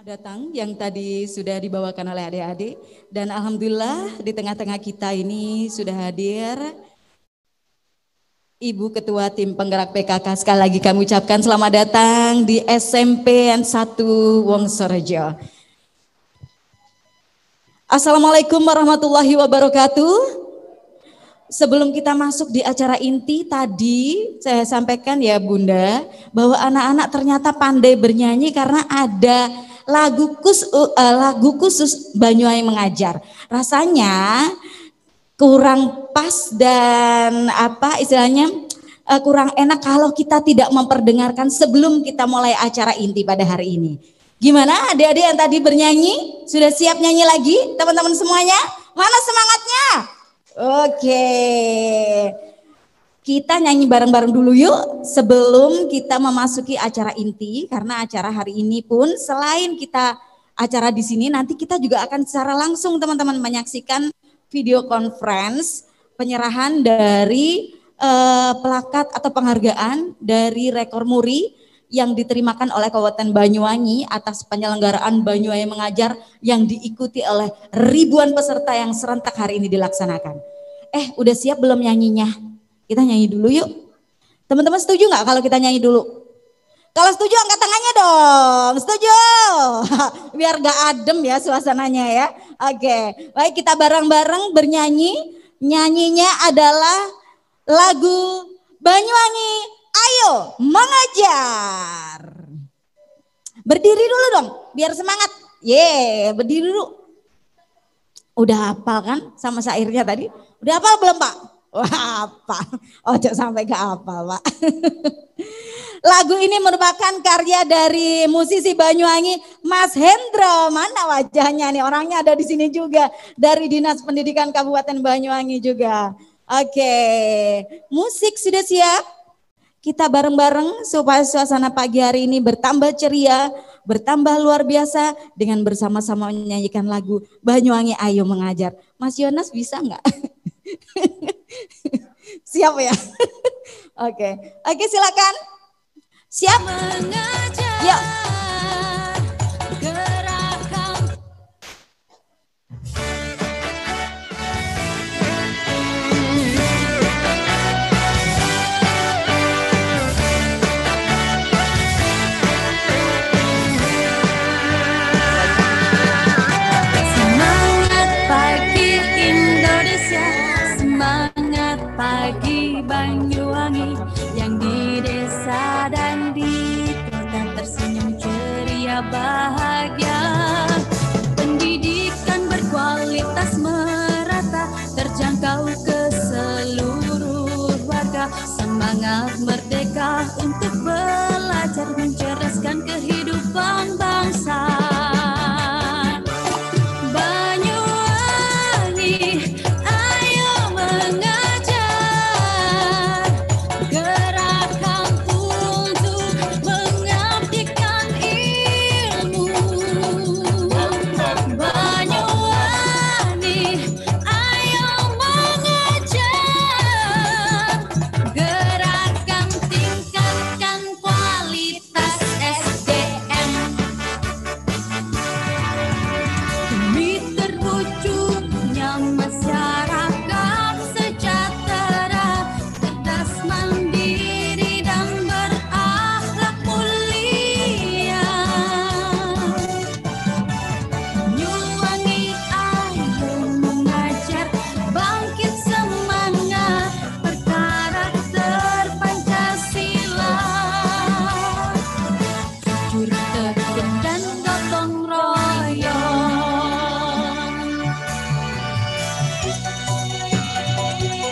Selamat datang yang tadi sudah dibawakan oleh adik-adik. Dan alhamdulillah di tengah-tengah kita ini sudah hadir Ibu Ketua Tim Penggerak PKK. Sekali lagi kami ucapkan selamat datang di SMP N 1 Wongsorejo. Assalamualaikum warahmatullahi wabarakatuh. Sebelum kita masuk di acara inti tadi saya sampaikan ya Bunda bahwa anak-anak ternyata pandai bernyanyi karena ada lagu khusus Banyuwangi Mengajar. Rasanya kurang pas dan istilahnya kurang enak kalau kita tidak memperdengarkan sebelum kita mulai acara inti pada hari ini. Gimana adik-adik yang tadi bernyanyi? Sudah siap nyanyi lagi teman-teman semuanya? Mana semangatnya? Oke, kita nyanyi bareng-bareng dulu yuk sebelum kita memasuki acara inti, karena acara hari ini pun selain kita acara di sini, nanti kita juga akan secara langsung teman-teman menyaksikan video conference penyerahan dari plakat atau penghargaan dari Rekor Muri yang diterimakan oleh Kabupaten Banyuwangi atas penyelenggaraan Banyuwangi Mengajar yang diikuti oleh ribuan peserta yang serentak hari ini dilaksanakan. Udah siap belum nyanyinya? Kita nyanyi dulu yuk. Teman-teman setuju nggak kalau kita nyanyi dulu? Kalau setuju angkat tangannya dong. Setuju? Biar gak adem ya suasananya ya. Oke, baik kita bareng-bareng bernyanyi. Nyanyinya adalah lagu Banyuwangi Ayo Mengajar. Berdiri dulu dong, biar semangat. Berdiri dulu. Udah hafal kan sama syairnya tadi? Udah hafal belum Pak? Wah hafal. Ojo sampai gak hafal Pak. Lagu ini merupakan karya dari musisi Banyuwangi, Mas Hendro. Mana wajahnya nih? Orangnya ada di sini juga. Dari Dinas Pendidikan Kabupaten Banyuwangi juga. Oke, musik sudah siap? Kita bareng-bareng supaya suasana pagi hari ini bertambah ceria, bertambah luar biasa dengan bersama-sama menyanyikan lagu Banyuwangi Ayo Mengajar. Mas Yonas bisa nggak? Siap ya? Oke, silakan. Siap? Yuk. Pagi Banyuwangi yang di desa dan di kota tersenyum ceria bahagia. Pendidikan berkualitas merata terjangkau ke seluruh warga. Semangat merdeka untuk belajar mencerdaskan kehidupan bangsa.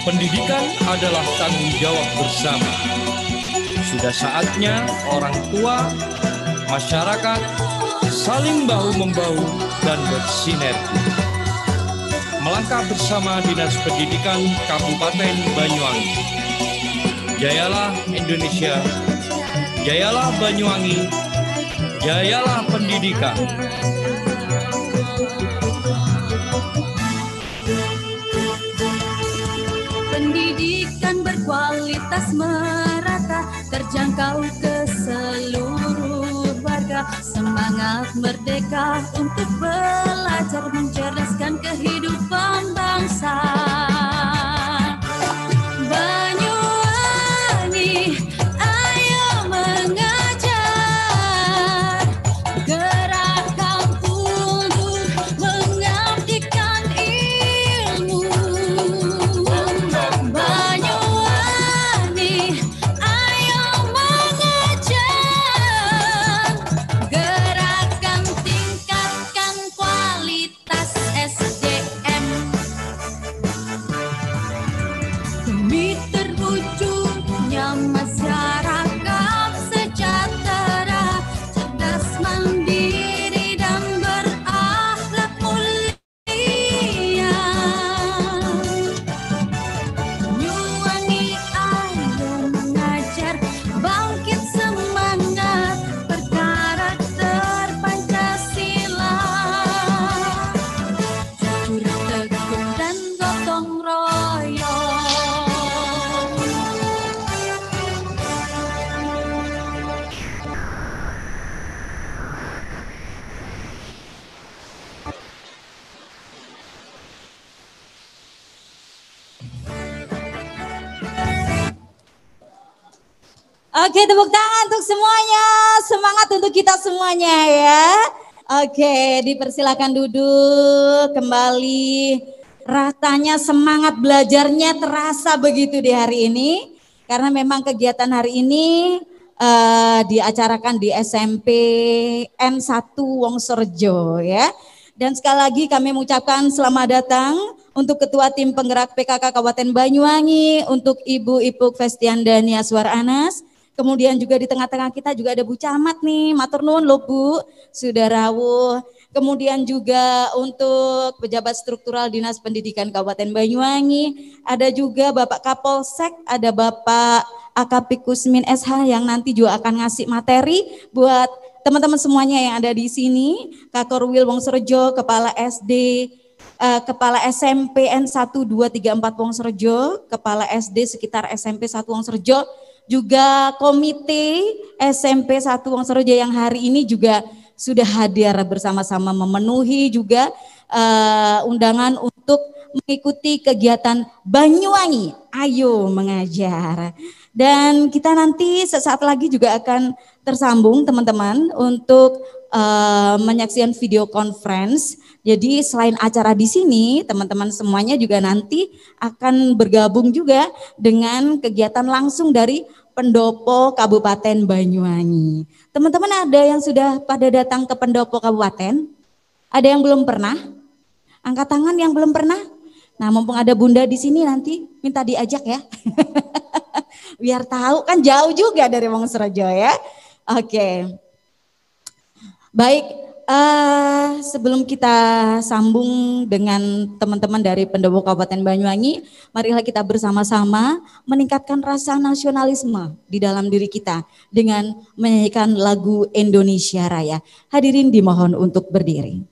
Pendidikan adalah tanggung jawab bersama. Sudah saatnya orang tua, masyarakat saling bahu-membahu dan bersinergi. Melangkah bersama Dinas Pendidikan Kabupaten Banyuwangi. Jayalah Indonesia, jayalah Banyuwangi, jayalah pendidikan. Pendidikan berkualitas merata terjangkau ke seluruh warga. Semangat semangat merdeka untuk belajar mencerdaskan kehidupan bangsa. Banyuwangi, ayo mengajar, gerakan untuk mengabdikan ilmu. Banyuwangi, ayo mengajar, gerakan tingkatkan kualitas SDM demi terwujudnya masyarakat sejahtera, cerdas, mandiri, dan berakhlak mulia. Banyuwangi, ayo mengajar, bangkit semangat berkarakter Pancasila, jujur, tekun, dan gotong royong. Oke, tepuk tangan untuk semuanya. Semangat untuk kita semuanya ya. Oke, dipersilakan duduk kembali. Rasanya semangat belajarnya terasa begitu di hari ini. Karena memang kegiatan hari ini diacarakan di SMP N1 Wongsorejo ya. Dan sekali lagi kami mengucapkan selamat datang untuk Ketua Tim Penggerak PKK Kabupaten Banyuwangi, untuk Ibu Ipuk Festiandani Aswar Anas. Kemudian juga di tengah-tengah kita juga ada Bu Camat nih, matur nuwun loh Bu, sudah rawuh. Kemudian juga untuk pejabat struktural Dinas Pendidikan Kabupaten Banyuwangi, ada juga Bapak Kapolsek, ada Bapak AKP Kusmin SH yang nanti juga akan ngasih materi buat teman-teman semuanya yang ada di sini. Kak Korwil Wongsorejo, Kepala SD, Kepala SMP N1 2 3 4 Wongsorejo, Kepala SD sekitar SMP 1 Wongsorejo, juga Komite SMP 1 Wongsorejo yang hari ini juga sudah hadir bersama-sama memenuhi juga undangan untuk mengikuti kegiatan Banyuwangi Ayo Mengajar. Dan kita nanti sesaat lagi juga akan tersambung teman-teman untuk menyaksikan video conference. Jadi selain acara di sini, teman-teman semuanya juga nanti akan bergabung juga dengan kegiatan langsung dari Pendopo Kabupaten Banyuwangi. Teman-teman ada yang sudah pada datang ke Pendopo Kabupaten? Ada yang belum pernah? Angkat tangan yang belum pernah. Nah, mumpung ada Bunda di sini nanti minta diajak ya. Biar tahu, kan jauh juga dari Wongsorejo ya. Oke. Baik, sebelum kita sambung dengan teman-teman dari Pendopo Kabupaten Banyuwangi, marilah kita bersama-sama meningkatkan rasa nasionalisme di dalam diri kita dengan menyanyikan lagu Indonesia Raya. Hadirin dimohon untuk berdiri.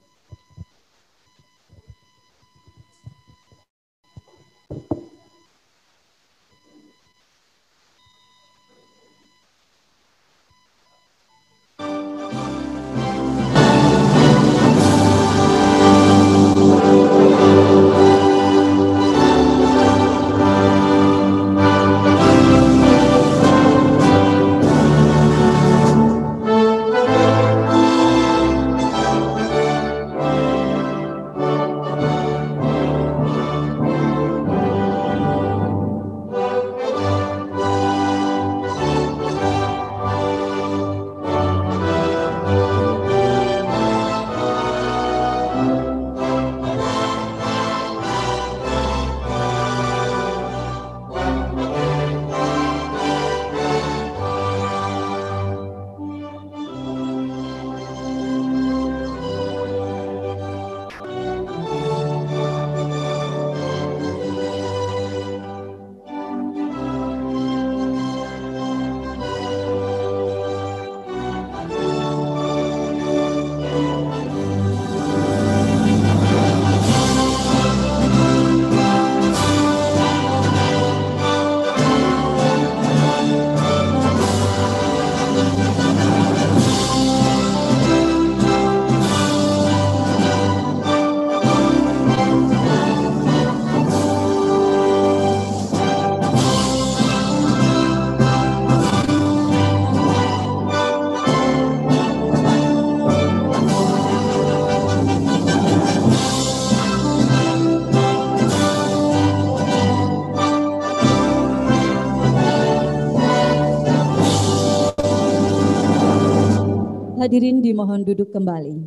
Hadirin dimohon duduk kembali.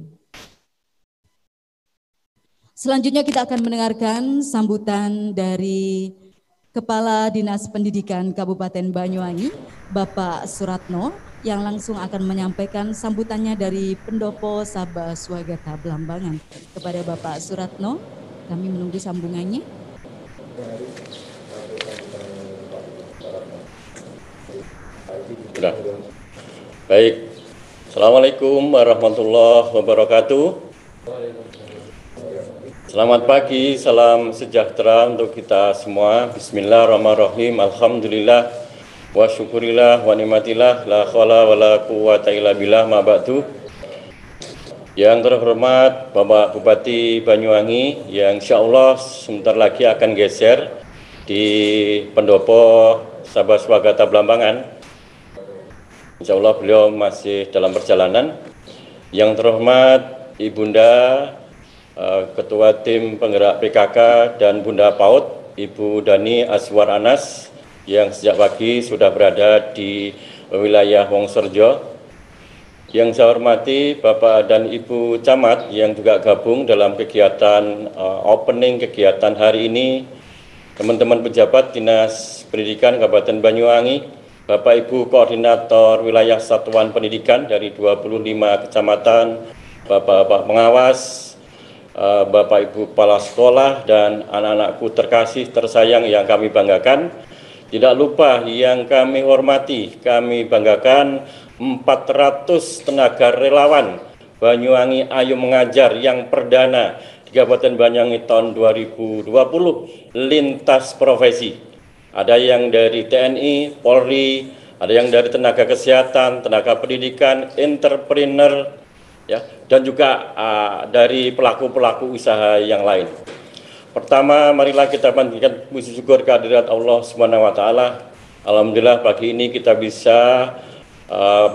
Selanjutnya kita akan mendengarkan sambutan dari Kepala Dinas Pendidikan Kabupaten Banyuwangi, Bapak Suratno, yang langsung akan menyampaikan sambutannya dari Pendopo Sabah Swagata Blambangan. Kepada Bapak Suratno, kami menunggu sambungannya. Sudah. Baik. Assalamualaikum warahmatullahi wabarakatuh. Selamat pagi, salam sejahtera untuk kita semua. Bismillahirrahmanirrahim. Alhamdulillah wa syukurillah wa nikmatillah la khala wa la quwata illa billah ma ba'du. Yang terhormat Bapak Bupati Banyuwangi yang insyaallah sebentar lagi akan geser di Pendopo Sabah Swagata Blambangan. Insyaallah beliau masih dalam perjalanan. Yang terhormat Ibunda Ketua Tim Penggerak PKK dan Bunda PAUD, Ibu Dani Aswar Anas, yang sejak pagi sudah berada di wilayah Wongsorjo. Yang saya hormati Bapak dan Ibu Camat yang juga gabung dalam kegiatan opening kegiatan hari ini, teman-teman pejabat Dinas Pendidikan Kabupaten Banyuwangi, Bapak Ibu Koordinator Wilayah Satuan Pendidikan dari 25 kecamatan, Bapak-Bapak pengawas, Bapak Ibu Kepala Sekolah dan anak-anakku terkasih tersayang yang kami banggakan. Tidak lupa yang kami hormati, kami banggakan 400 tenaga relawan Banyuwangi Ayo Mengajar yang perdana di Kabupaten Banyuwangi tahun 2020 lintas profesi. Ada yang dari TNI, Polri, ada yang dari tenaga kesehatan, tenaga pendidikan, entrepreneur, ya, dan juga dari pelaku-pelaku usaha yang lain. Pertama, marilah kita panjatkan puji syukur kehadirat Allah Subhanahu wa taala. Alhamdulillah pagi ini kita bisa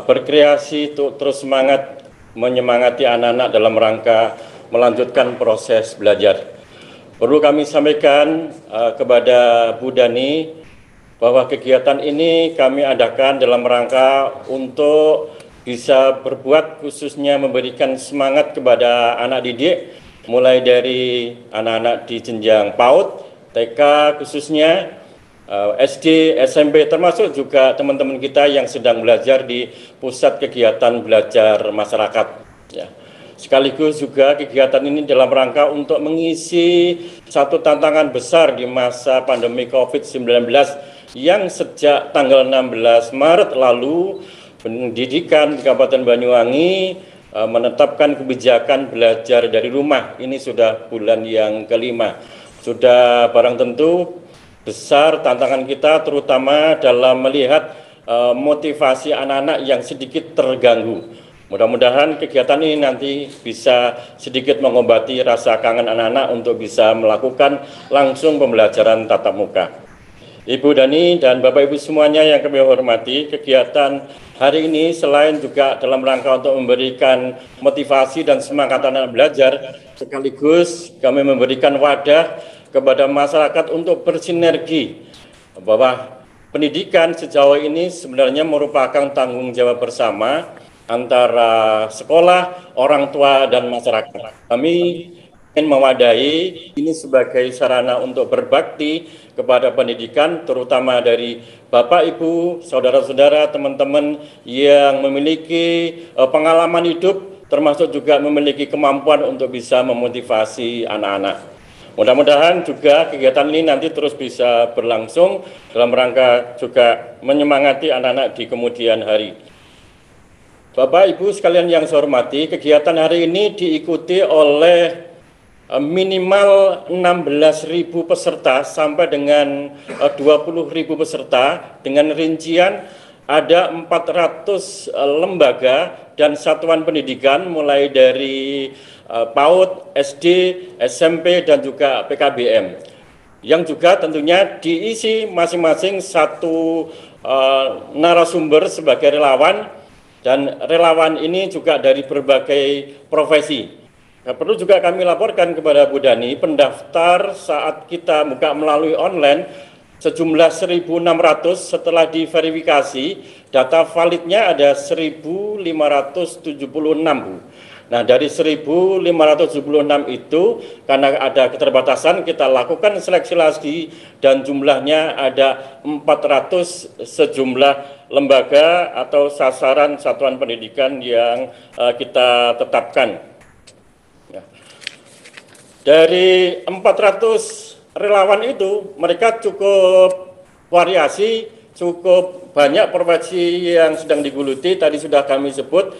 berkreasi untuk terus semangat menyemangati anak-anak dalam rangka melanjutkan proses belajar. Perlu kami sampaikan kepada Bu Dani bahwa kegiatan ini kami adakan dalam rangka untuk bisa berbuat khususnya memberikan semangat kepada anak didik mulai dari anak-anak di jenjang PAUD, TK khususnya, SD, SMP, termasuk juga teman-teman kita yang sedang belajar di pusat kegiatan belajar masyarakat. Ya. Sekaligus juga kegiatan ini dalam rangka untuk mengisi satu tantangan besar di masa pandemi COVID-19 yang sejak tanggal 16 Maret lalu pendidikan di Kabupaten Banyuwangi menetapkan kebijakan belajar dari rumah. Ini sudah bulan yang kelima. Sudah barang tentu besar tantangan kita terutama dalam melihat motivasi anak-anak yang sedikit terganggu. Mudah-mudahan kegiatan ini nanti bisa sedikit mengobati rasa kangen anak-anak untuk bisa melakukan langsung pembelajaran tatap muka. Ibu Dani dan Bapak Ibu semuanya yang kami hormati, kegiatan hari ini selain juga dalam rangka untuk memberikan motivasi dan semangat anak belajar, sekaligus kami memberikan wadah kepada masyarakat untuk bersinergi bahwa pendidikan sejauh ini sebenarnya merupakan tanggung jawab bersama antara sekolah, orang tua, dan masyarakat. Kami ingin mewadahi ini sebagai sarana untuk berbakti kepada pendidikan, terutama dari Bapak, Ibu, saudara-saudara, teman-teman yang memiliki pengalaman hidup, termasuk juga memiliki kemampuan untuk bisa memotivasi anak-anak. Mudah-mudahan juga kegiatan ini nanti terus bisa berlangsung dalam rangka juga menyemangati anak-anak di kemudian hari. Bapak, Ibu sekalian yang saya hormati, kegiatan hari ini diikuti oleh minimal 16.000 peserta sampai dengan 20.000 peserta dengan rincian ada 400 lembaga dan satuan pendidikan mulai dari PAUD, SD, SMP, dan juga PKBM. Yang juga tentunya diisi masing-masing satu narasumber sebagai relawan, dan relawan ini juga dari berbagai profesi. Nah, perlu juga kami laporkan kepada Bu Dani, pendaftar saat kita buka melalui online sejumlah 1.600, setelah diverifikasi data validnya ada 1.576, Bu. Nah, dari 1.576 itu karena ada keterbatasan kita lakukan seleksi lagi dan jumlahnya ada 400 sejumlah lembaga atau sasaran satuan pendidikan yang kita tetapkan. Ya. Dari 400 relawan itu mereka cukup variasi, cukup banyak profesi yang sedang digeluti. Tadi sudah kami sebut,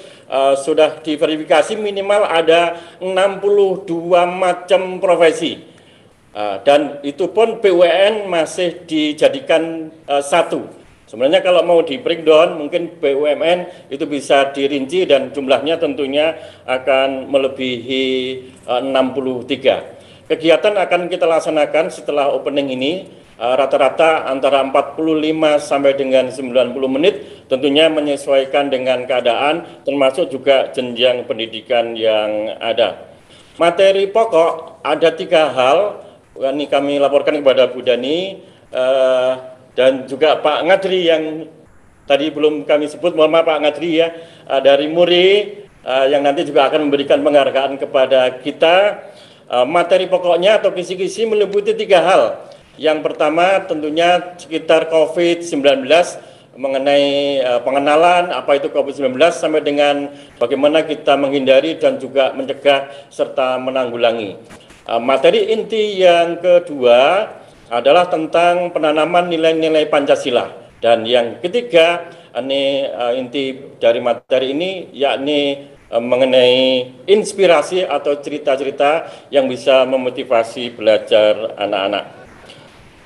sudah diverifikasi minimal ada 62 macam profesi. Dan itu pun BUMN masih dijadikan satu. Sebenarnya kalau mau di breakdown mungkin BUMN itu bisa dirinci dan jumlahnya tentunya akan melebihi 63. Kegiatan akan kita laksanakan setelah opening ini rata-rata antara 45 sampai dengan 90 menit, tentunya menyesuaikan dengan keadaan termasuk juga jenjang pendidikan yang ada. Materi pokok ada 3 hal, ini kami laporkan kepada Bu Dani dan juga Pak Ngadri yang tadi belum kami sebut, mohon maaf Pak Ngadri ya, dari MURI yang nanti juga akan memberikan penghargaan kepada kita. Materi pokoknya atau kisi-kisi meliputi 3 hal. Yang pertama tentunya sekitar COVID-19, mengenai pengenalan apa itu COVID-19 sampai dengan bagaimana kita menghindari dan juga mencegah serta menanggulangi. Materi inti yang kedua adalah tentang penanaman nilai-nilai Pancasila. Dan yang ketiga, ini inti dari materi ini yakni mengenai inspirasi atau cerita-cerita yang bisa memotivasi belajar anak-anak.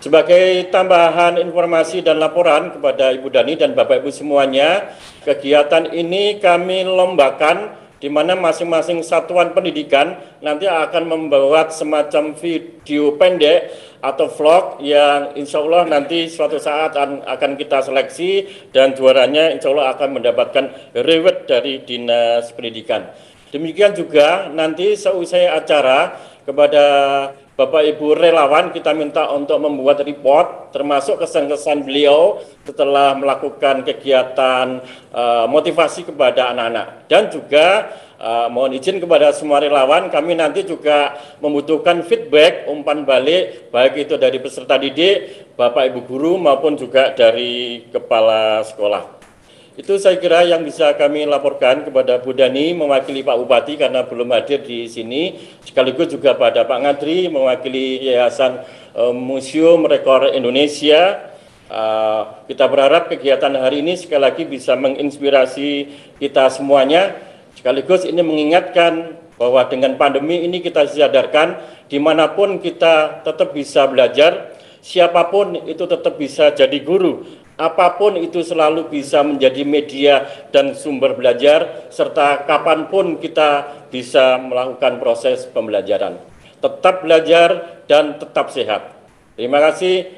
Sebagai tambahan informasi dan laporan kepada Ibu Dani dan Bapak Ibu semuanya, kegiatan ini kami lombakan di mana masing-masing satuan pendidikan nanti akan membuat semacam video pendek atau vlog yang insya Allah nanti suatu saat akan kita seleksi dan juaranya insya Allah akan mendapatkan reward dari Dinas Pendidikan. Demikian juga nanti seusai acara kepada Bapak Ibu relawan kita minta untuk membuat report termasuk kesan-kesan beliau setelah melakukan kegiatan motivasi kepada anak-anak. Dan juga mohon izin kepada semua relawan, kami nanti juga membutuhkan feedback, umpan balik, baik itu dari peserta didik, Bapak Ibu guru maupun juga dari kepala sekolah. Itu saya kira yang bisa kami laporkan kepada Bu Dani mewakili Pak Bupati karena belum hadir di sini, sekaligus juga pada Pak Ngadri mewakili Yayasan Museum Rekor Indonesia. Kita berharap kegiatan hari ini sekali lagi bisa menginspirasi kita semuanya, sekaligus ini mengingatkan bahwa dengan pandemi ini kita sadarkan dimanapun kita tetap bisa belajar, siapapun itu tetap bisa jadi guru. Apapun itu selalu bisa menjadi media dan sumber belajar, serta kapanpun kita bisa melakukan proses pembelajaran. Tetap belajar dan tetap sehat. Terima kasih,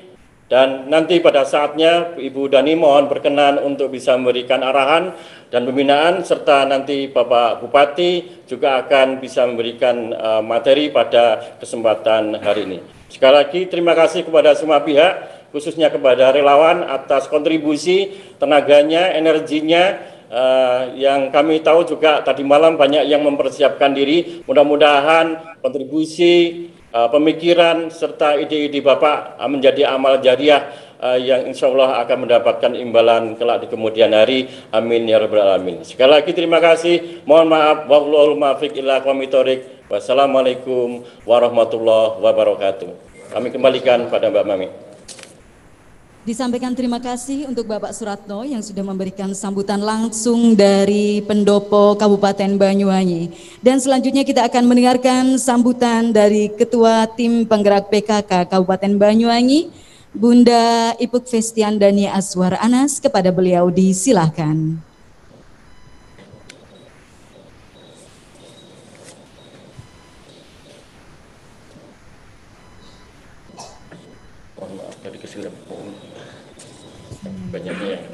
dan nanti pada saatnya Ibu Dani mohon berkenan untuk bisa memberikan arahan dan pembinaan, serta nanti Bapak Bupati juga akan bisa memberikan materi pada kesempatan hari ini. Sekali lagi terima kasih kepada semua pihak, khususnya kepada relawan atas kontribusi tenaganya, energinya, yang kami tahu juga tadi malam banyak yang mempersiapkan diri. Mudah-mudahan kontribusi, pemikiran, serta ide-ide Bapak menjadi amal jariah yang insya Allah akan mendapatkan imbalan kelak di kemudian hari. Amin ya rabbal alamin. Sekali lagi terima kasih. Mohon maaf. Wallahul muwaffiq ila aqwamit thoriq. Wassalamualaikum warahmatullahi wabarakatuh. Kami kembalikan pada Mbak Mami. Disampaikan terima kasih untuk Bapak Suratno yang sudah memberikan sambutan langsung dari Pendopo Kabupaten Banyuwangi. Dan selanjutnya kita akan mendengarkan sambutan dari Ketua Tim Penggerak PKK Kabupaten Banyuwangi, Bunda Ipuk Festiandani Aswar Anas. Kepada beliau disilahkan.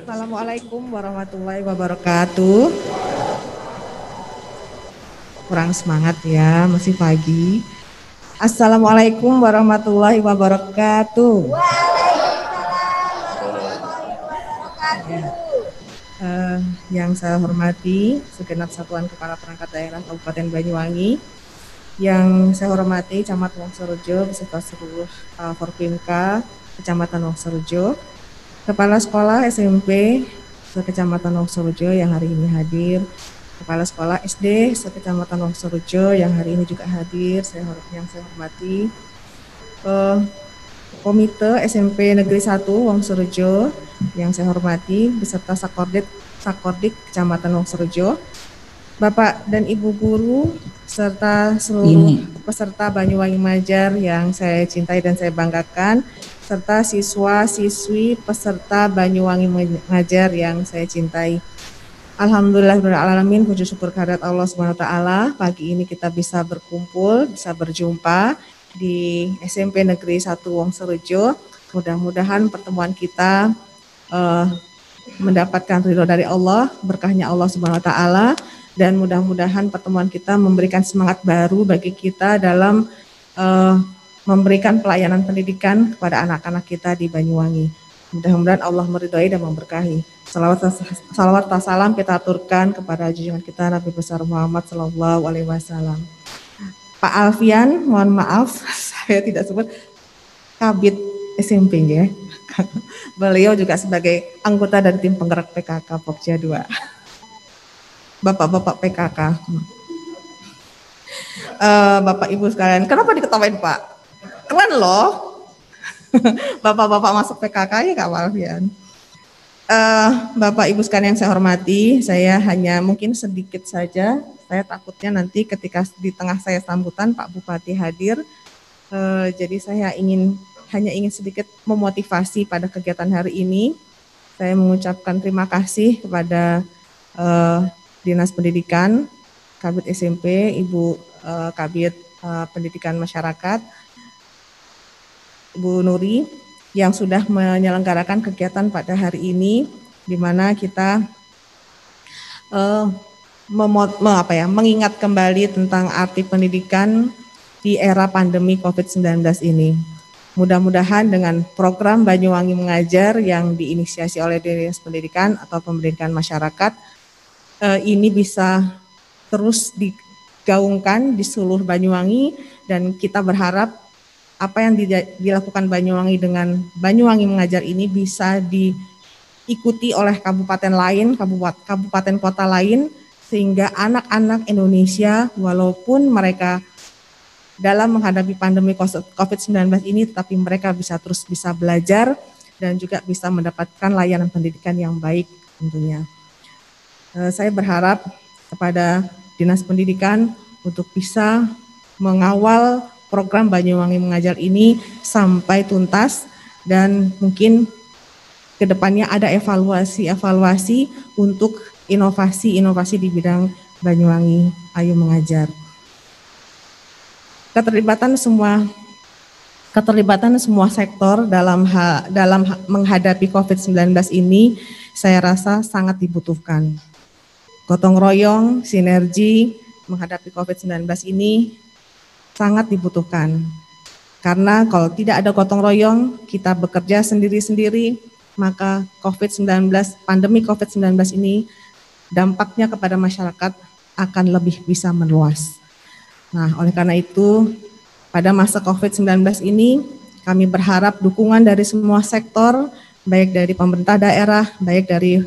Assalamualaikum warahmatullahi wabarakatuh. Kurang semangat ya, masih pagi. Assalamualaikum warahmatullahi wabarakatuh. Yang saya hormati segenap satuan kepala perangkat daerah Kabupaten Banyuwangi, yang saya hormati Camat Wongsorejo beserta seluruh Forpimka Kecamatan Wongsorejo, Kepala Sekolah SMP Sekecamatan Wongsorejo yang hari ini hadir, Kepala Sekolah SD Sekecamatan Wongsorejo yang hari ini juga hadir, yang saya hormati, Komite SMP Negeri 1 Wongsorejo yang saya hormati beserta Sakordik Kecamatan Wongsorejo, Bapak dan Ibu guru serta seluruh peserta Banyuwangi Mengajar yang saya cintai dan saya banggakan, serta siswa-siswi peserta Banyuwangi Mengajar yang saya cintai. Alhamdulillahirrahmanirrahim, puji syukur kehadirat Allah SWT. Pagi ini kita bisa berkumpul, bisa berjumpa di SMP Negeri 1 Wongsorejo. Mudah-mudahan pertemuan kita mendapatkan ridho dari Allah, berkahnya Allah SWT, dan mudah-mudahan pertemuan kita memberikan semangat baru bagi kita dalam memberikan pelayanan pendidikan kepada anak-anak kita di Banyuwangi. Mudah-mudahan Allah meridhai dan memberkahi. Salawat salam kita aturkan kepada junjungan kita Nabi besar Muhammad Sallallahu Alaihi Wasallam. Pak Alfian, mohon maaf saya tidak sebut Kabid SMP ya. Beliau juga sebagai anggota dari tim penggerak PKK Pokja 2. Bapak-bapak PKK. Bapak Ibu sekalian, kenapa diketawain Pak? Keren loh. Bapak-bapak masuk PKK ya Kak Alfian. Bapak Ibu sekalian yang saya hormati, saya hanya mungkin sedikit saja. Saya takutnya nanti ketika di tengah saya sambutan Pak Bupati hadir, jadi saya hanya ingin sedikit memotivasi pada kegiatan hari ini. Saya mengucapkan terima kasih kepada Dinas Pendidikan, Kabid SMP, Ibu Kabid Pendidikan Masyarakat, Ibu Nuri, yang sudah menyelenggarakan kegiatan pada hari ini, di mana kita mengingat kembali tentang arti pendidikan di era pandemi COVID-19 ini. Mudah-mudahan dengan program Banyuwangi Mengajar yang diinisiasi oleh Dinas Pendidikan atau Pendidikan Masyarakat ini bisa terus digaungkan di seluruh Banyuwangi, dan kita berharap apa yang dilakukan Banyuwangi dengan Banyuwangi Mengajar ini bisa diikuti oleh kabupaten lain, kabupaten kota lain, sehingga anak-anak Indonesia walaupun mereka dalam menghadapi pandemi COVID-19 ini, tetapi mereka bisa belajar dan juga bisa mendapatkan layanan pendidikan yang baik tentunya. Saya berharap kepada Dinas Pendidikan untuk bisa mengawal program Banyuwangi Mengajar ini sampai tuntas, dan mungkin kedepannya ada evaluasi untuk inovasi di bidang Banyuwangi Ayo Mengajar. Keterlibatan semua sektor dalam menghadapi COVID-19 ini saya rasa sangat dibutuhkan. Gotong royong, sinergi menghadapi COVID-19 ini sangat dibutuhkan. Karena kalau tidak ada gotong royong, kita bekerja sendiri-sendiri, maka pandemi COVID-19 ini dampaknya kepada masyarakat akan lebih bisa meluas. Nah, oleh karena itu, pada masa COVID-19 ini, kami berharap dukungan dari semua sektor, baik dari pemerintah daerah, baik dari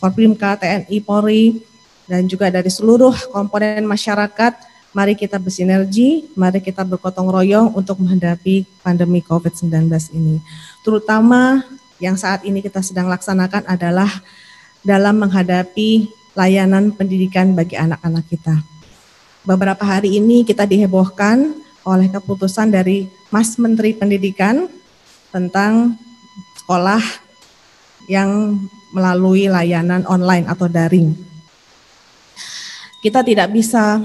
Forpimka, TNI, Polri, dan juga dari seluruh komponen masyarakat. Mari kita bersinergi, mari kita bergotong royong untuk menghadapi pandemi COVID-19 ini. Terutama yang saat ini kita sedang laksanakan adalah dalam menghadapi layanan pendidikan bagi anak-anak kita. Beberapa hari ini kita dihebohkan oleh keputusan dari Mas Menteri Pendidikan tentang sekolah yang melalui layanan online atau daring. Kita tidak bisa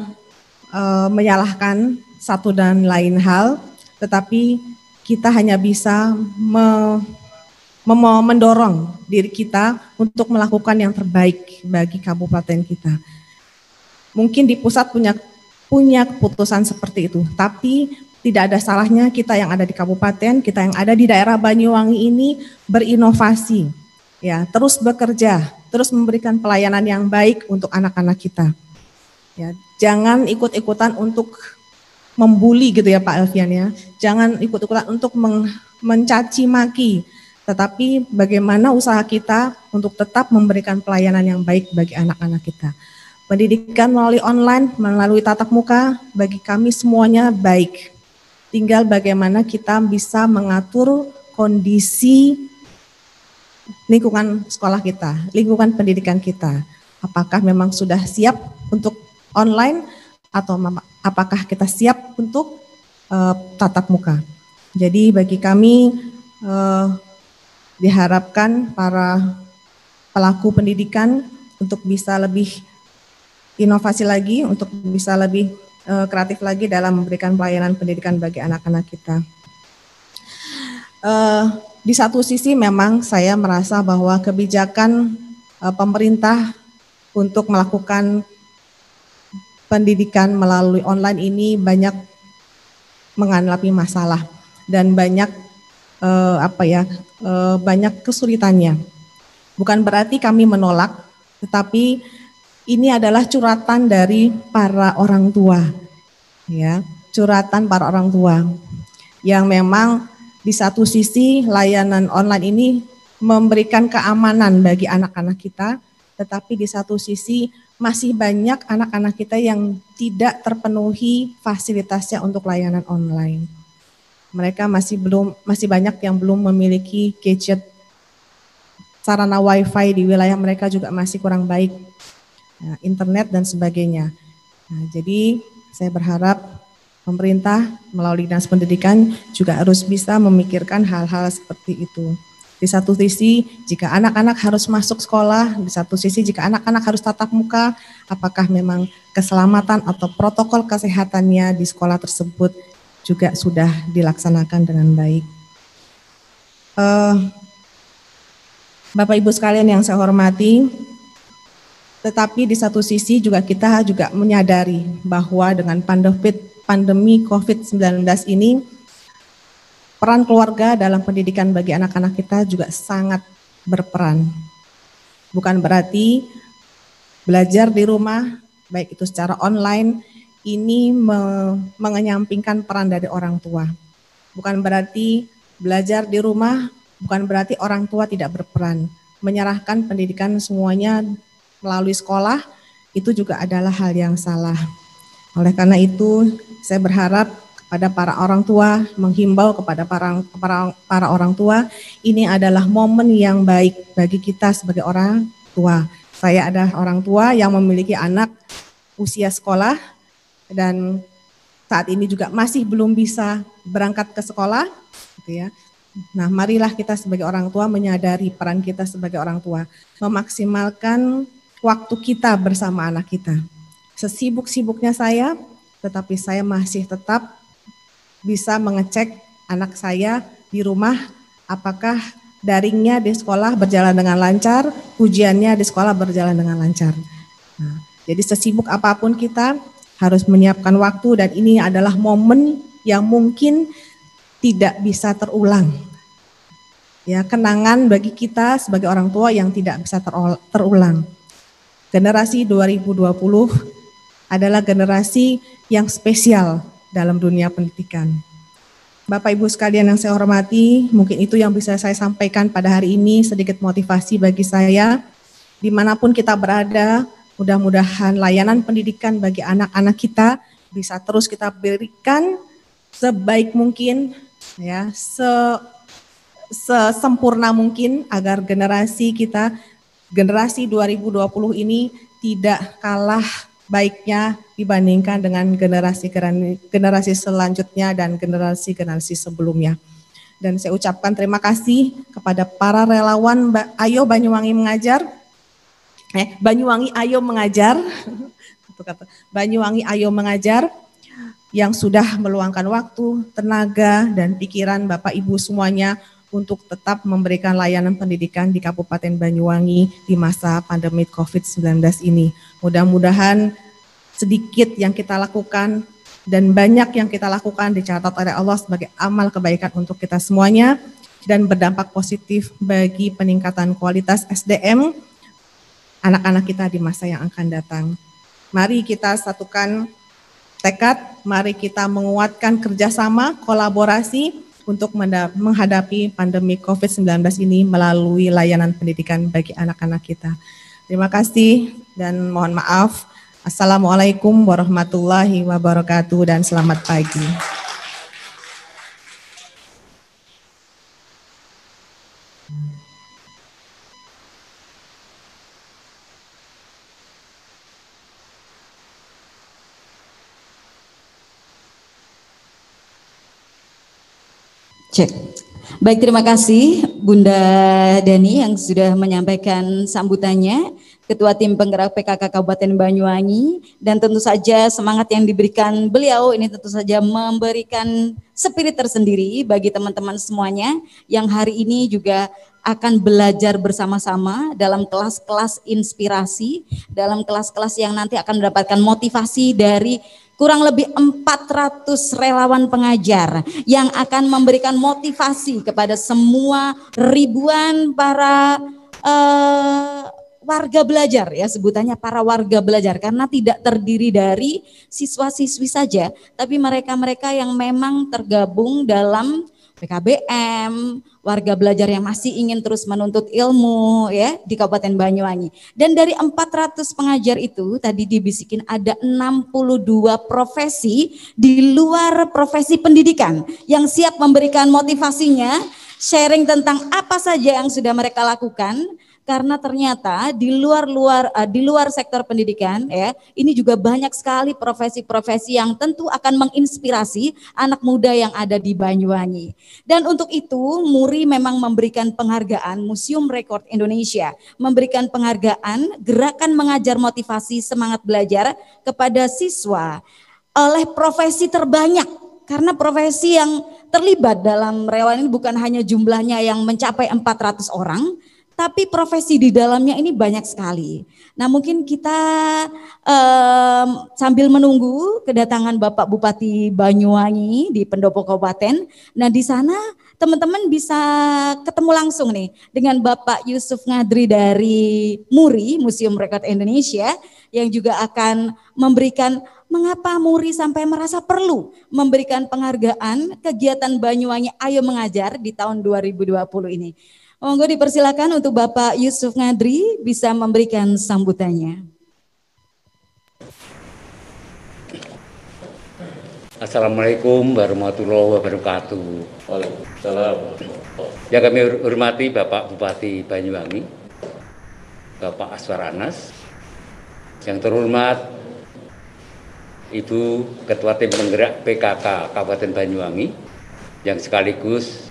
menyalahkan satu dan lain hal, tetapi kita hanya bisa mendorong diri kita untuk melakukan yang terbaik bagi kabupaten kita. Mungkin di pusat punya keputusan seperti itu, tapi tidak ada salahnya kita yang ada di kabupaten, kita yang ada di daerah Banyuwangi ini berinovasi, ya, terus bekerja terus memberikan pelayanan yang baik untuk anak-anak kita. Ya, jangan ikut-ikutan untuk membuli gitu ya Pak Elvian ya. Jangan ikut-ikutan untuk mencaci maki, tetapi bagaimana usaha kita untuk tetap memberikan pelayanan yang baik bagi anak-anak kita. Pendidikan melalui online, melalui tatap muka, bagi kami semuanya baik. Tinggal bagaimana kita bisa mengatur kondisi lingkungan sekolah kita, lingkungan pendidikan kita. Apakah memang sudah siap untuk online atau apakah kita siap untuk tatap muka. Jadi bagi kami diharapkan para pelaku pendidikan untuk bisa lebih inovasi lagi, untuk bisa lebih kreatif lagi dalam memberikan pelayanan pendidikan bagi anak-anak kita. Di satu sisi memang saya merasa bahwa kebijakan pemerintah untuk melakukan pendidikan melalui online ini banyak menghadapi masalah dan banyak banyak kesulitannya. Bukan berarti kami menolak, tetapi ini adalah curhatan dari para orang tua, ya, curhatan para orang tua yang memang di satu sisi layanan online ini memberikan keamanan bagi anak-anak kita, tetapi di satu sisi masih banyak anak-anak kita yang tidak terpenuhi fasilitasnya untuk layanan online. Mereka masih banyak yang belum memiliki gadget, sarana wifi di wilayah mereka juga masih kurang baik. Nah, internet dan sebagainya. Nah, jadi saya berharap pemerintah melalui Dinas Pendidikan juga harus bisa memikirkan hal-hal seperti itu. Di satu sisi jika anak-anak harus masuk sekolah, di satu sisi jika anak-anak harus tatap muka, apakah memang keselamatan atau protokol kesehatannya di sekolah tersebut juga sudah dilaksanakan dengan baik. Bapak Ibu sekalian yang saya hormati, tetapi di satu sisi juga kita juga menyadari bahwa dengan pandemi COVID-19 ini, peran keluarga dalam pendidikan bagi anak-anak kita juga sangat berperan. Bukan berarti belajar di rumah, baik itu secara online, ini mengenyampingkan peran dari orang tua. Bukan berarti belajar di rumah, bukan berarti orang tua tidak berperan. Menyerahkan pendidikan semuanya melalui sekolah, itu juga adalah hal yang salah. Oleh karena itu, saya berharap pada para orang tua, menghimbau kepada para orang tua, ini adalah momen yang baik bagi kita sebagai orang tua. Saya adalah orang tua yang memiliki anak usia sekolah dan saat ini juga masih belum bisa berangkat ke sekolah, gitu ya. Nah, marilah kita sebagai orang tua menyadari peran kita sebagai orang tua, memaksimalkan waktu kita bersama anak kita. Sesibuk-sibuknya saya, tetapi saya masih tetap bisa mengecek anak saya di rumah, apakah daringnya di sekolah berjalan dengan lancar, ujiannya di sekolah berjalan dengan lancar. Nah, jadi sesibuk apapun kita harus menyiapkan waktu dan ini adalah momen yang mungkin tidak bisa terulang. Ya, kenangan bagi kita sebagai orang tua yang tidak bisa terulang. Generasi 2020 adalah generasi yang spesial dalam dunia pendidikan. Bapak Ibu sekalian yang saya hormati, mungkin itu yang bisa saya sampaikan pada hari ini, sedikit motivasi bagi saya. Dimanapun kita berada, mudah-mudahan layanan pendidikan bagi anak-anak kita bisa terus kita berikan sebaik mungkin, ya, sesempurna mungkin agar generasi kita, generasi 2020 ini tidak kalah baiknya dibandingkan dengan generasi selanjutnya dan generasi sebelumnya. Dan saya ucapkan terima kasih kepada para relawan Ayo Banyuwangi Mengajar, Banyuwangi Ayo Mengajar, Banyuwangi Ayo Mengajar yang sudah meluangkan waktu, tenaga, dan pikiran Bapak Ibu semuanya untuk tetap memberikan layanan pendidikan di Kabupaten Banyuwangi di masa pandemi COVID-19 ini. Mudah-mudahan sedikit yang kita lakukan dan banyak yang kita lakukan dicatat oleh Allah sebagai amal kebaikan untuk kita semuanya dan berdampak positif bagi peningkatan kualitas SDM anak-anak kita di masa yang akan datang. Mari kita satukan tekad, mari kita menguatkan kerjasama, kolaborasi untuk menghadapi pandemi COVID-19 ini melalui layanan pendidikan bagi anak-anak kita. Terima kasih dan mohon maaf. Assalamualaikum warahmatullahi wabarakatuh dan selamat pagi. Cek. Baik, terima kasih Bunda Dani yang sudah menyampaikan sambutannya, Ketua Tim Penggerak PKK Kabupaten Banyuwangi, dan tentu saja semangat yang diberikan beliau ini tentu saja memberikan spirit tersendiri bagi teman-teman semuanya yang hari ini juga akan belajar bersama-sama dalam kelas-kelas inspirasi, dalam kelas-kelas yang nanti akan mendapatkan motivasi dari kurang lebih 400 relawan pengajar yang akan memberikan motivasi kepada semua ribuan para warga belajar, ya sebutannya para warga belajar, karena tidak terdiri dari siswa-siswi saja, tapi mereka-mereka yang memang tergabung dalam PKBM, warga belajar yang masih ingin terus menuntut ilmu ya di Kabupaten Banyuwangi. Dan dari 400 pengajar itu tadi dibisikin ada 62 profesi di luar profesi pendidikan yang siap memberikan motivasinya, sharing tentang apa saja yang sudah mereka lakukan. Karena ternyata di luar sektor pendidikan ya, ini juga banyak sekali profesi-profesi yang tentu akan menginspirasi anak muda yang ada di Banyuwangi. Dan untuk itu MURI memang memberikan penghargaan, Museum Rekor Indonesia memberikan penghargaan Gerakan Mengajar Motivasi Semangat Belajar kepada siswa oleh profesi terbanyak. Karena profesi yang terlibat dalam relawan ini bukan hanya jumlahnya yang mencapai 400 orang, tapi profesi di dalamnya ini banyak sekali. Nah mungkin kita sambil menunggu kedatangan Bapak Bupati Banyuwangi di Pendopo Kabupaten. Nah di sana teman-teman bisa ketemu langsung nih dengan Bapak Yusuf Ngadri dari MURI, Museum Rekor Indonesia, yang juga akan memberikan mengapa MURI sampai merasa perlu memberikan penghargaan kegiatan Banyuwangi Ayo Mengajar di tahun 2020 ini. Monggo dipersilakan untuk Bapak Yusuf Ngadri bisa memberikan sambutannya. Assalamualaikum warahmatullahi wabarakatuh. Waalaikumsalam. Yang kami hormati Bapak Bupati Banyuwangi, Bapak Aswar Anas, yang terhormat Ibu Ketua Tim Penggerak PKK Kabupaten Banyuwangi, yang sekaligus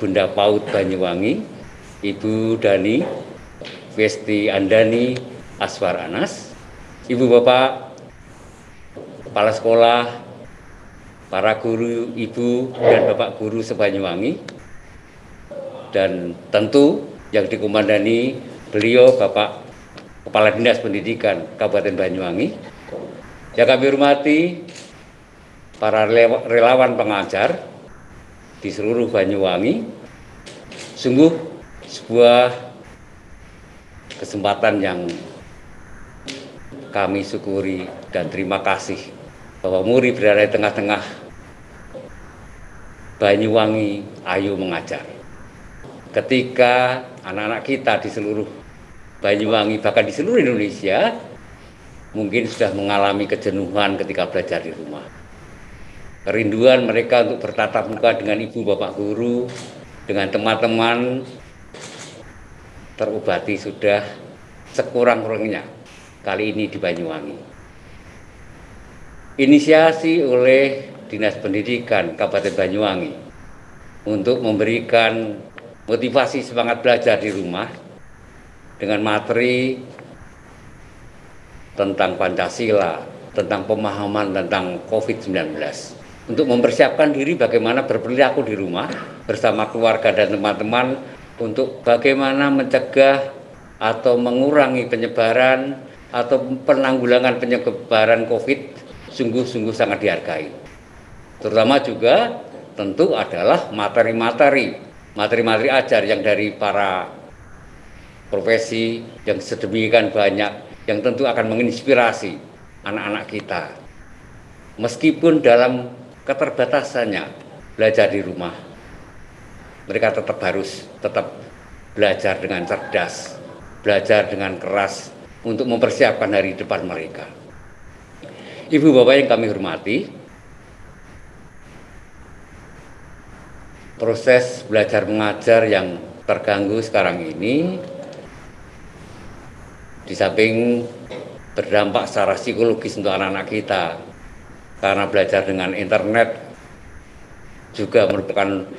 Bunda PAUD Banyuwangi, Ibu Dani Westi Andani Aswar Anas, Ibu Bapak Kepala Sekolah, para guru, Ibu dan Bapak Guru se-Banyuwangi, dan tentu yang dikomandani beliau Bapak Kepala Dinas Pendidikan Kabupaten Banyuwangi. Yang kami hormati para relawan pengajar di seluruh Banyuwangi. Sungguh sebuah kesempatan yang kami syukuri dan terima kasih bahwa MURI berada di tengah-tengah Banyuwangi Ayo Mengajar. Ketika anak-anak kita di seluruh Banyuwangi, bahkan di seluruh Indonesia, mungkin sudah mengalami kejenuhan ketika belajar di rumah. Kerinduan mereka untuk bertatap muka dengan ibu bapak guru, dengan teman-teman, terobati sudah sekurang-kurangnya kali ini di Banyuwangi. Inisiasi oleh Dinas Pendidikan Kabupaten Banyuwangi untuk memberikan motivasi semangat belajar di rumah dengan materi tentang Pancasila, tentang pemahaman tentang COVID-19. Untuk mempersiapkan diri bagaimana berperilaku di rumah bersama keluarga dan teman-teman untuk bagaimana mencegah atau mengurangi penyebaran atau penanggulangan penyebaran COVID sungguh-sungguh sangat dihargai. Terutama juga tentu adalah materi-materi ajar yang dari para profesi yang sedemikian banyak yang tentu akan menginspirasi anak-anak kita. Meskipun dalam keterbatasannya belajar di rumah, mereka tetap belajar dengan cerdas, belajar dengan keras untuk mempersiapkan hari depan mereka. Ibu bapak yang kami hormati, proses belajar mengajar yang terganggu sekarang ini, di samping berdampak secara psikologis untuk anak-anak kita, karena belajar dengan internet juga merupakan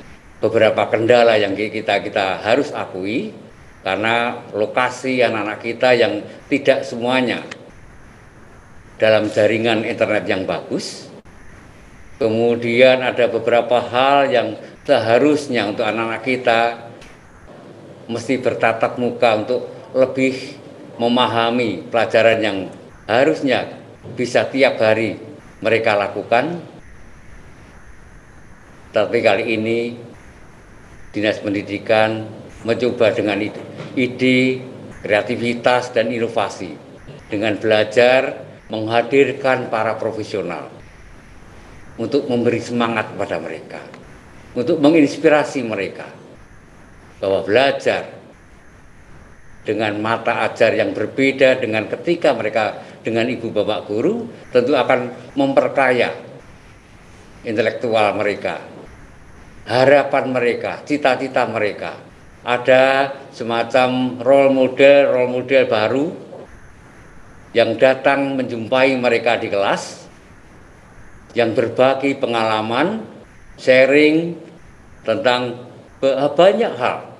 beberapa kendala yang kita harus akui, karena lokasi anak-anak kita yang tidak semuanya dalam jaringan internet yang bagus. Kemudian ada beberapa hal yang seharusnya untuk anak-anak kita mesti bertatap muka untuk lebih memahami pelajaran yang harusnya bisa tiap hari mereka lakukan. Tapi kali ini Dinas Pendidikan mencoba dengan ide, kreativitas, dan inovasi dengan belajar menghadirkan para profesional untuk memberi semangat kepada mereka, untuk menginspirasi mereka bahwa belajar dengan mata ajar yang berbeda dengan ketika mereka dengan ibu bapak guru tentu akan memperkaya intelektual mereka, harapan mereka, cita-cita mereka. Ada semacam role model baru yang datang menjumpai mereka di kelas, yang berbagi pengalaman, sharing tentang banyak hal,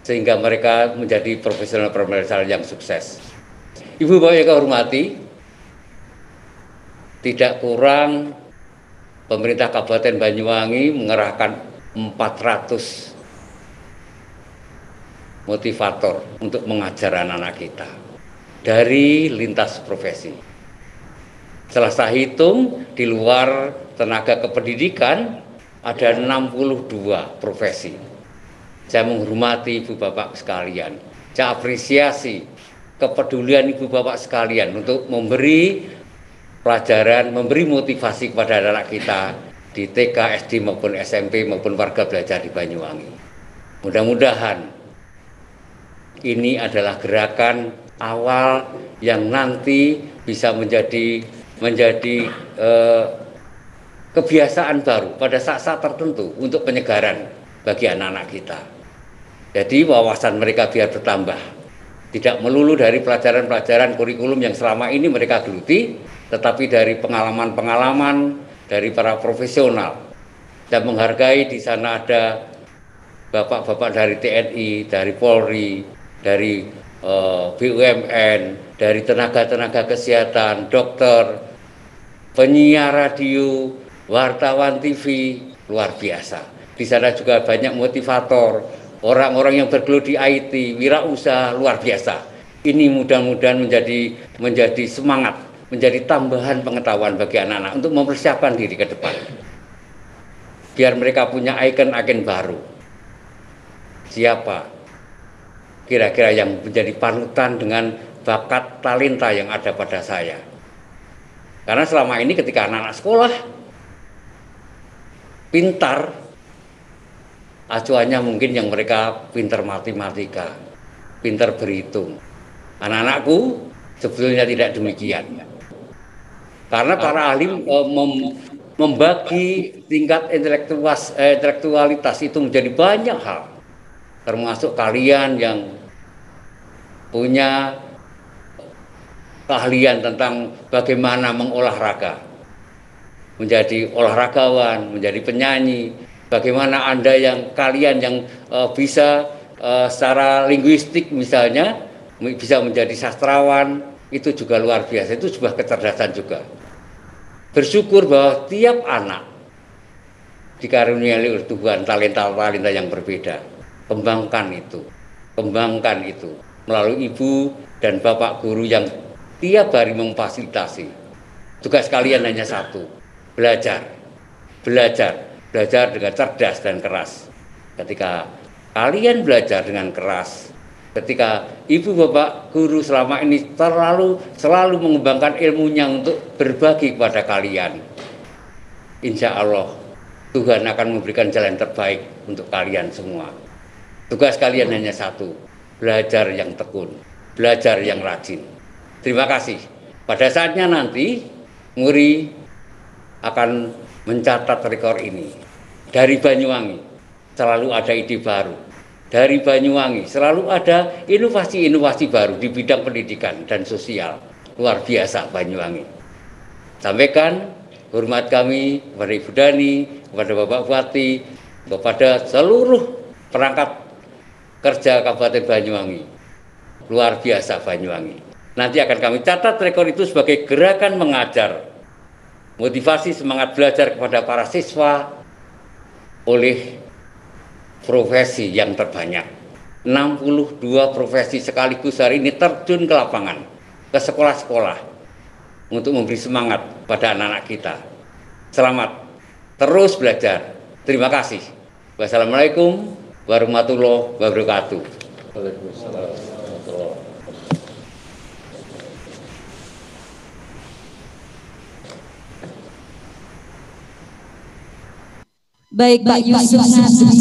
sehingga mereka menjadi profesional yang sukses. Ibu bapak yang kami hormati, tidak kurang pemerintah Kabupaten Banyuwangi mengerahkan 400 motivator untuk mengajar anak-anak kita dari lintas profesi. Setelah saya hitung, di luar tenaga kependidikan ada 62 profesi. Saya menghormati ibu bapak sekalian. Saya apresiasi kepedulian ibu bapak sekalian untuk memberi pelajaran, memberi motivasi kepada anak kita di TK, SD maupun SMP maupun warga belajar di Banyuwangi. Mudah-mudahan ini adalah gerakan awal yang nanti bisa menjadi kebiasaan baru pada saat-saat tertentu untuk penyegaran bagi anak-anak kita. Jadi wawasan mereka biar bertambah. Tidak melulu dari pelajaran-pelajaran kurikulum yang selama ini mereka geluti, tetapi dari pengalaman-pengalaman dari para profesional. Dan menghargai di sana ada bapak-bapak dari TNI, dari Polri, dari BUMN, dari tenaga-tenaga kesehatan, dokter, penyiar radio, wartawan TV, luar biasa. Di sana juga banyak motivator, orang-orang yang bergelut di IT, wirausaha, luar biasa. Ini mudah-mudahan menjadi semangat, menjadi tambahan pengetahuan bagi anak-anak untuk mempersiapkan diri ke depan. Biar mereka punya ikon-ikon baru. Siapa kira-kira yang menjadi panutan dengan bakat talenta yang ada pada saya? Karena selama ini ketika anak-anak sekolah pintar, acuannya mungkin yang mereka pintar matematika, pintar berhitung. Anak-anakku sebetulnya tidak demikian. Karena para ahli membagi tingkat intelektualitas itu menjadi banyak hal. Termasuk kalian yang punya keahlian tentang bagaimana mengolahraga. Menjadi olahragawan, menjadi penyanyi. Bagaimana kalian yang bisa secara linguistik misalnya, bisa menjadi sastrawan, itu juga luar biasa, itu sebuah kecerdasan juga. Bersyukur bahwa tiap anak dikaruniai oleh Tuhan talenta-talenta yang berbeda. Kembangkan itu melalui ibu dan bapak guru yang tiap hari memfasilitasi. Tugas kalian hanya satu, belajar dengan cerdas dan keras. Ketika kalian belajar dengan keras, Ketika ibu bapak guru selama ini selalu mengembangkan ilmunya untuk berbagi kepada kalian, insya Allah Tuhan akan memberikan jalan terbaik untuk kalian semua. Tugas kalian hanya satu, belajar yang tekun, belajar yang rajin. Terima kasih. Pada saatnya nanti Muri akan mencatat rekor ini. Dari Banyuwangi selalu ada ide baru. Dari Banyuwangi selalu ada inovasi-inovasi baru di bidang pendidikan dan sosial. Luar biasa Banyuwangi. Sampaikan hormat kami kepada Ibu Dani, kepada Bapak Bupati, kepada seluruh perangkat kerja Kabupaten Banyuwangi. Luar biasa Banyuwangi. Nanti akan kami catat rekor itu sebagai gerakan mengajar. Motivasi semangat belajar kepada para siswa oleh profesi yang terbanyak. 62 profesi sekaligus hari ini terjun ke lapangan, ke sekolah-sekolah untuk memberi semangat pada anak-anak kita. Selamat terus belajar. Terima kasih. Wassalamualaikum warahmatullahi wabarakatuh. Waalaikumsalam. Baik Pak Yusuf Nasri,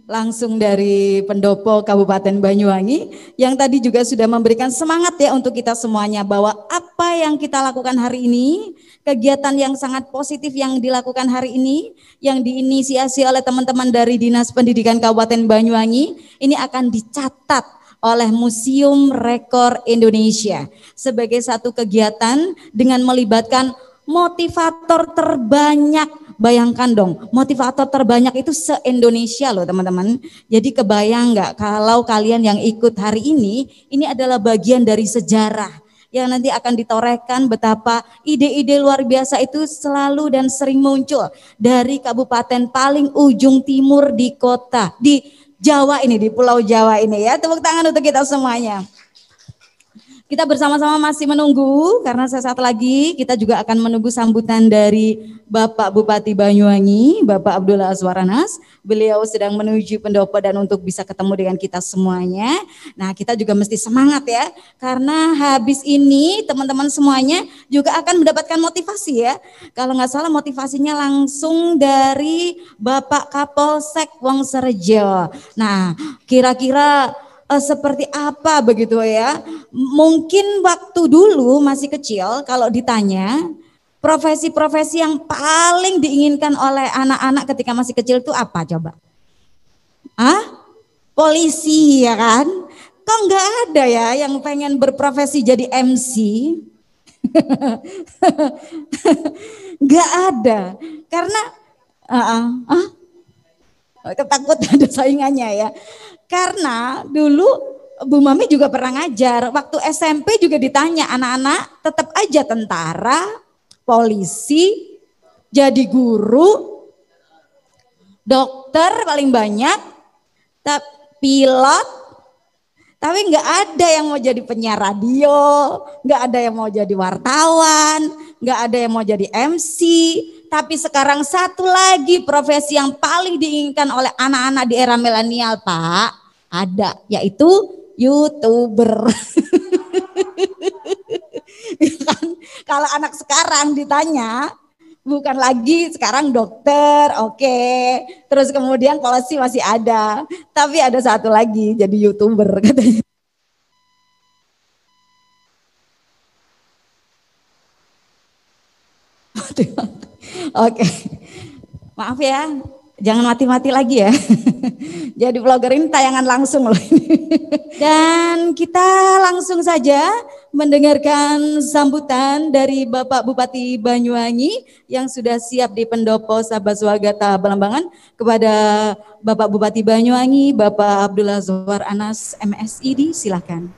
langsung dari Pendopo Kabupaten Banyuwangi, yang tadi juga sudah memberikan semangat ya untuk kita semuanya, bahwa apa yang kita lakukan hari ini, kegiatan yang sangat positif yang dilakukan hari ini, yang diinisiasi oleh teman-teman dari Dinas Pendidikan Kabupaten Banyuwangi, ini akan dicatat oleh Museum Rekor Indonesia sebagai satu kegiatan dengan melibatkan motivator terbanyak. Bayangkan dong, motivator terbanyak itu se-Indonesia loh teman-teman. Jadi kebayang nggak kalau kalian yang ikut hari ini adalah bagian dari sejarah yang nanti akan ditorehkan betapa ide-ide luar biasa itu selalu dan sering muncul dari kabupaten paling ujung timur di kota, di Jawa ini, di Pulau Jawa ini ya. Tepuk tangan untuk kita semuanya. Kita bersama-sama masih menunggu karena sesaat lagi kita juga akan menunggu sambutan dari Bapak Bupati Banyuwangi, Bapak Abdullah Azwar Anas. Beliau sedang menuju pendopo dan untuk bisa ketemu dengan kita semuanya. Nah, kita juga mesti semangat ya, karena habis ini teman-teman semuanya juga akan mendapatkan motivasi ya. Kalau nggak salah motivasinya langsung dari Bapak Kapolsek Wongsorejo. Nah, kira-kira seperti apa begitu ya? Mungkin waktu dulu masih kecil kalau ditanya profesi-profesi yang paling diinginkan oleh anak-anak ketika masih kecil itu apa coba? Polisi ya kan? Kok nggak ada ya yang pengen berprofesi jadi MC? Nggak ada, karena takut ada saingannya ya. Karena dulu Bu Mami juga pernah ngajar, waktu SMP juga ditanya anak-anak tetap aja tentara, polisi, jadi guru, dokter paling banyak, pilot, tapi nggak ada yang mau jadi penyiar radio, nggak ada yang mau jadi wartawan, nggak ada yang mau jadi MC. Tapi sekarang satu lagi profesi yang paling diinginkan oleh anak-anak di era milenial Pak, ada, yaitu YouTuber. Kan, kalau anak sekarang ditanya, bukan lagi sekarang dokter, oke. Terus kemudian polisi masih ada, tapi ada satu lagi jadi YouTuber katanya. Oke, maaf ya, jangan mati-mati lagi ya. Jadi vlogger ini tayangan langsung loh. Dan kita langsung saja mendengarkan sambutan dari Bapak Bupati Banyuwangi yang sudah siap di Pendopo Sabaswagata Belambangan kepada Bapak Bupati Banyuwangi, Bapak Abdullah Azwar Anas MSID, silakan.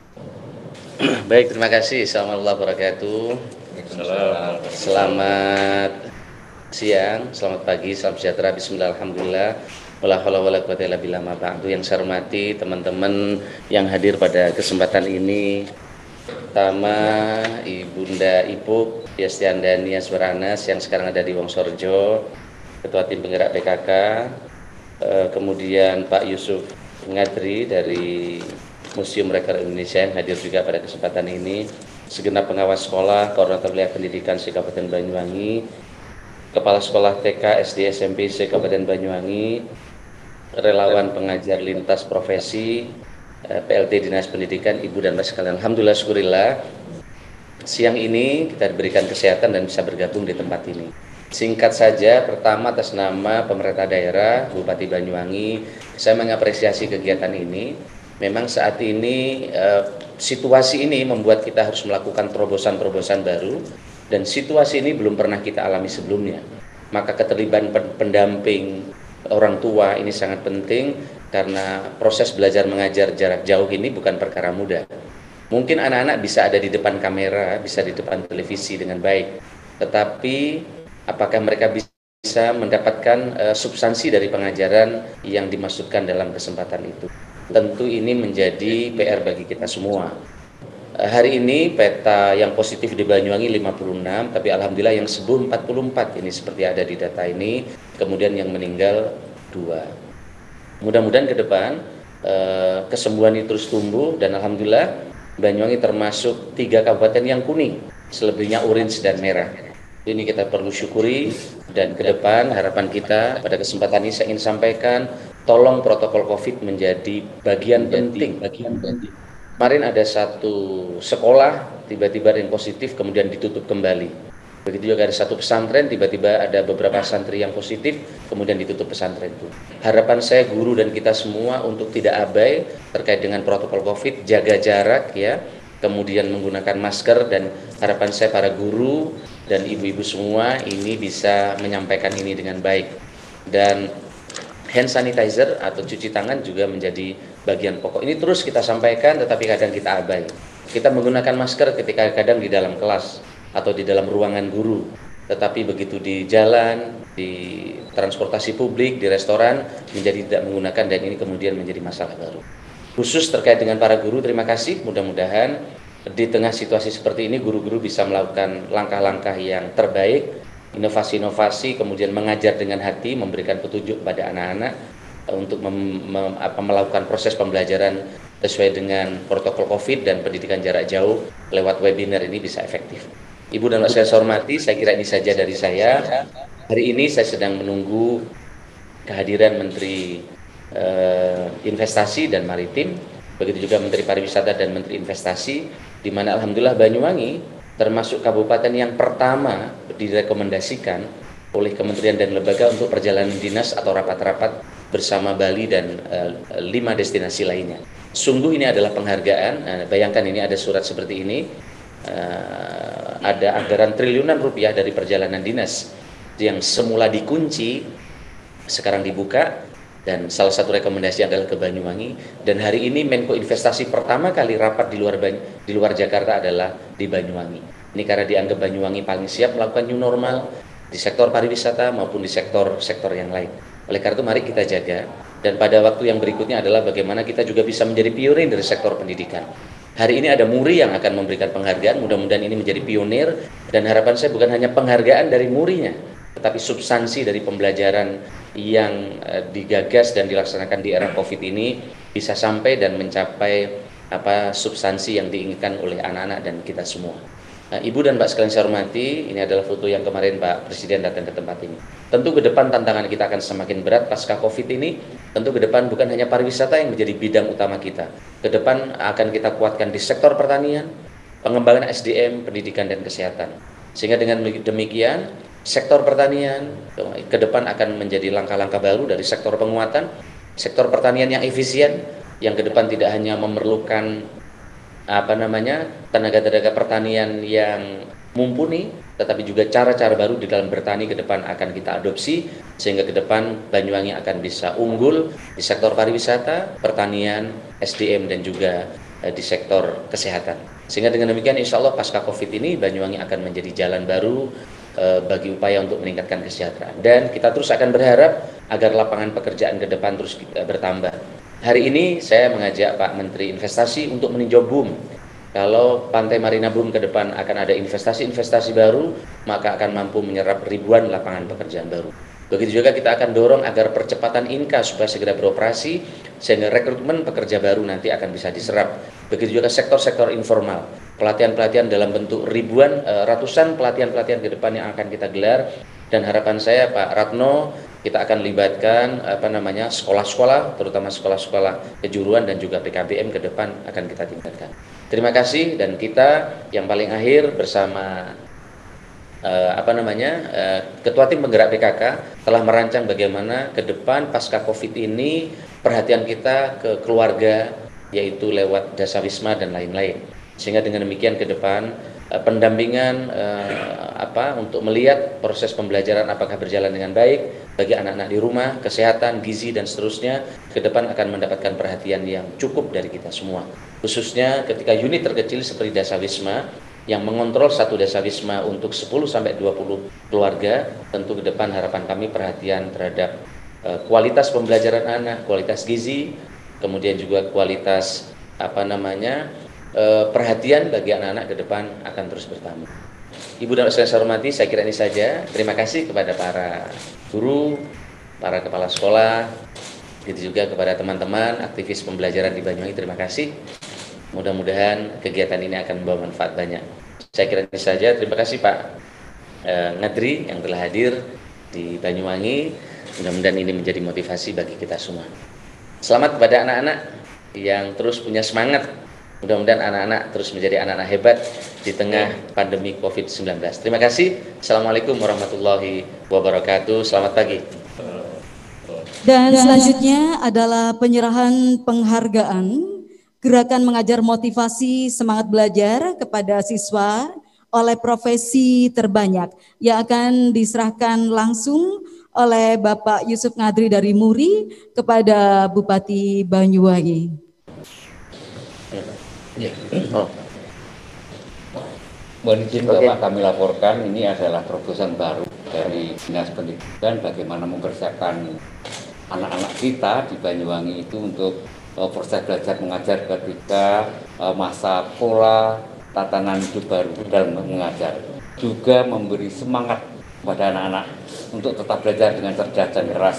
Baik, terima kasih. Assalamualaikum warahmatullahi wabarakatuh. Selamat siang, selamat pagi, salam sejahtera, bismillah, alhamdulillah, wala haula wala quwwata illa billah, ma ba'du. Yang saya hormati teman-teman yang hadir pada kesempatan ini, pertama Ibunda Ipuk Yastiandani Azwar Anas yang sekarang ada di Wongsorejo, Ketua Tim Penggerak PKK, kemudian Pak Yusuf Ngadri dari Museum Rekor Indonesia yang hadir juga pada kesempatan ini, segenap pengawas sekolah, koordinator wilayah pendidikan Kabupaten Banyuwangi, Kepala Sekolah TK, SD, SMP Kabupaten Banyuwangi, relawan pengajar lintas profesi, PLT Dinas Pendidikan, Ibu dan Bapak sekalian. Alhamdulillah, syukurillah, siang ini kita diberikan kesehatan dan bisa bergabung di tempat ini. Singkat saja, pertama atas nama pemerintah daerah, Bupati Banyuwangi, saya mengapresiasi kegiatan ini. Memang saat ini situasi ini membuat kita harus melakukan terobosan-terobosan baru, dan situasi ini belum pernah kita alami sebelumnya. Maka keterlibatan pendamping orang tua ini sangat penting, karena proses belajar mengajar jarak jauh ini bukan perkara mudah. Mungkin anak-anak bisa ada di depan kamera, bisa di depan televisi dengan baik, tetapi apakah mereka bisa mendapatkan substansi dari pengajaran yang dimaksudkan dalam kesempatan itu? Tentu ini menjadi PR bagi kita semua. Hari ini peta yang positif di Banyuwangi 56, tapi alhamdulillah yang sembuh 44, ini seperti ada di data ini, kemudian yang meninggal 2. Mudah-mudahan ke depan kesembuhan ini terus tumbuh, dan alhamdulillah Banyuwangi termasuk 3 kabupaten yang kuning, selebihnya orange dan merah. Ini kita perlu syukuri, dan ke depan harapan kita pada kesempatan ini saya ingin sampaikan, tolong protokol COVID menjadi bagian penting. Kemarin ada satu sekolah tiba-tiba yang positif kemudian ditutup kembali. Begitu juga ada satu pesantren, tiba-tiba ada beberapa santri yang positif kemudian ditutup pesantren itu. Harapan saya guru dan kita semua untuk tidak abai terkait dengan protokol COVID, jaga jarak ya, kemudian menggunakan masker, dan harapan saya para guru dan ibu-ibu semua ini bisa menyampaikan ini dengan baik. Dan hand sanitizer atau cuci tangan juga menjadi bagian pokok. Ini terus kita sampaikan, tetapi kadang kita abai. Kita menggunakan masker ketika kadang di dalam kelas atau di dalam ruangan guru, tetapi begitu di jalan, di transportasi publik, di restoran menjadi tidak menggunakan, dan ini kemudian menjadi masalah baru. Khusus terkait dengan para guru, terima kasih. Mudah-mudahan di tengah situasi seperti ini guru-guru bisa melakukan langkah-langkah yang terbaik, inovasi-inovasi, kemudian mengajar dengan hati, memberikan petunjuk pada anak-anak untuk melakukan proses pembelajaran sesuai dengan protokol COVID dan pendidikan jarak jauh lewat webinar ini bisa efektif. Ibu dan Bapak saya hormati, saya kira ini saja dari saya. Hari ini saya sedang menunggu kehadiran Menteri Investasi dan Maritim, begitu juga Menteri Pariwisata dan Menteri Investasi, di mana alhamdulillah Banyuwangi termasuk kabupaten yang pertama direkomendasikan oleh kementerian dan lembaga untuk perjalanan dinas atau rapat-rapat bersama Bali dan 5 destinasi lainnya. Sungguh ini adalah penghargaan. Bayangkan ini ada surat seperti ini, ada anggaran triliunan rupiah dari perjalanan dinas yang semula dikunci, sekarang dibuka, dan salah satu rekomendasi adalah ke Banyuwangi. Dan hari ini Menko Investasi pertama kali rapat di luar Jakarta adalah di Banyuwangi. Ini karena dianggap Banyuwangi paling siap melakukan new normal di sektor pariwisata maupun di sektor-sektor yang lain. Oleh karena itu mari kita jaga, dan pada waktu yang berikutnya adalah bagaimana kita juga bisa menjadi pionir dari sektor pendidikan. Hari ini ada MURI yang akan memberikan penghargaan, mudah-mudahan ini menjadi pionir, dan harapan saya bukan hanya penghargaan dari MURI-nya, tetapi substansi dari pembelajaran yang digagas dan dilaksanakan di era COVID ini bisa sampai dan mencapai substansi yang diinginkan oleh anak-anak dan kita semua. Ibu dan Mbak sekalian saya hormati, ini adalah foto yang kemarin Pak Presiden datang ke tempat ini. Tentu ke depan tantangan kita akan semakin berat pasca COVID ini. Tentu ke depan bukan hanya pariwisata yang menjadi bidang utama kita. Ke depan akan kita kuatkan di sektor pertanian, pengembangan SDM, pendidikan dan kesehatan. Sehingga dengan demikian, sektor pertanian ke depan akan menjadi langkah-langkah baru dari sektor penguatan, sektor pertanian yang efisien, yang ke depan tidak hanya memerlukan tenaga-tenaga pertanian yang mumpuni, tetapi juga cara-cara baru di dalam bertani ke depan akan kita adopsi, sehingga ke depan Banyuwangi akan bisa unggul di sektor pariwisata, pertanian, SDM dan juga di sektor kesehatan. Sehingga dengan demikian insya Allah pasca COVID ini Banyuwangi akan menjadi jalan baru bagi upaya untuk meningkatkan kesejahteraan. Dan kita terus akan berharap agar lapangan pekerjaan ke depan terus bertambah. Hari ini saya mengajak Pak Menteri Investasi untuk meninjau BUM. Kalau Pantai Marina BUM ke depan akan ada investasi-investasi baru, maka akan mampu menyerap ribuan lapangan pekerjaan baru. Begitu juga kita akan dorong agar percepatan Inka supaya segera beroperasi sehingga rekrutmen pekerja baru nanti akan bisa diserap. Begitu juga sektor-sektor informal, pelatihan-pelatihan dalam bentuk ratusan pelatihan-pelatihan ke depan yang akan kita gelar, dan harapan saya Pak Ratno, kita akan libatkan sekolah-sekolah, terutama sekolah-sekolah kejuruan dan juga PKBM ke depan akan kita tingkatkan. Terima kasih, dan kita yang paling akhir bersama Ketua Tim Penggerak PKK telah merancang bagaimana ke depan pasca Covid ini perhatian kita ke keluarga, yaitu lewat Dasawisma dan lain-lain. Sehingga dengan demikian ke depan pendampingan untuk melihat proses pembelajaran apakah berjalan dengan baik bagi anak-anak di rumah, kesehatan, gizi dan seterusnya, ke depan akan mendapatkan perhatian yang cukup dari kita semua. Khususnya ketika unit terkecil seperti Dasawisma yang mengontrol satu Dasawisma untuk 10-20 keluarga, tentu ke depan harapan kami perhatian terhadap kualitas pembelajaran anak, kualitas gizi, kemudian juga kualitas perhatian bagi anak-anak ke depan akan terus bertambah. Ibu dan Bapak saya hormati, saya kira ini saja. Terima kasih kepada para guru, para kepala sekolah, begitu juga kepada teman-teman aktivis pembelajaran di Banyuwangi. Terima kasih. Mudah-mudahan kegiatan ini akan membawa manfaat banyak. Saya kira ini saja. Terima kasih Pak Ngadri yang telah hadir di Banyuwangi. Mudah-mudahan ini menjadi motivasi bagi kita semua. Selamat kepada anak-anak yang terus punya semangat. Mudah-mudahan anak-anak terus menjadi anak-anak hebat di tengah pandemi COVID-19. Terima kasih. Assalamualaikum warahmatullahi wabarakatuh. Selamat pagi. Dan selanjutnya adalah penyerahan penghargaan Gerakan Mengajar Motivasi Semangat Belajar kepada siswa oleh profesi terbanyak yang akan diserahkan langsung oleh Bapak Yusuf Ngadri dari Muri kepada Bupati Banyuwangi. Mohon izin Bapak, kami laporkan ini adalah terobosan baru dari Dinas Pendidikan bagaimana mempersiapkan anak-anak kita di Banyuwangi itu untuk proses belajar mengajar ketika masa pola tatanan hidup baru dalam mengajar, juga memberi semangat kepada anak-anak untuk tetap belajar dengan cerdas dan keras.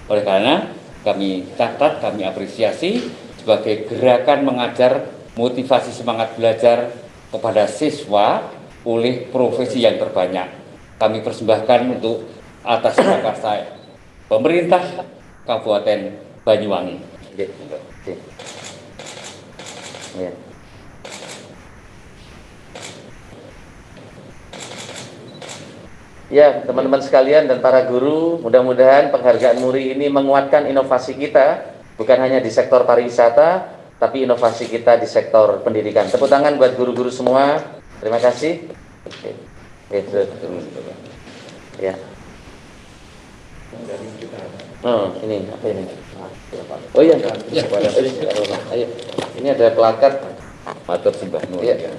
Oleh karena kami catat, kami apresiasi sebagai gerakan mengajar motivasi semangat belajar kepada siswa oleh profesi yang terbanyak. Kami persembahkan untuk atas prakarsa pemerintah Kabupaten Banyuwangi. Ya, teman-teman sekalian dan para guru, mudah-mudahan penghargaan Muri ini menguatkan inovasi kita, bukan hanya di sektor pariwisata, tapi inovasi kita di sektor pendidikan. Tepuk tangan buat guru-guru semua. Terima kasih. Ya. Ini apa ini? Oh iya. Ayo. Ini ada plakat. Matur sembah nuwun. Iya.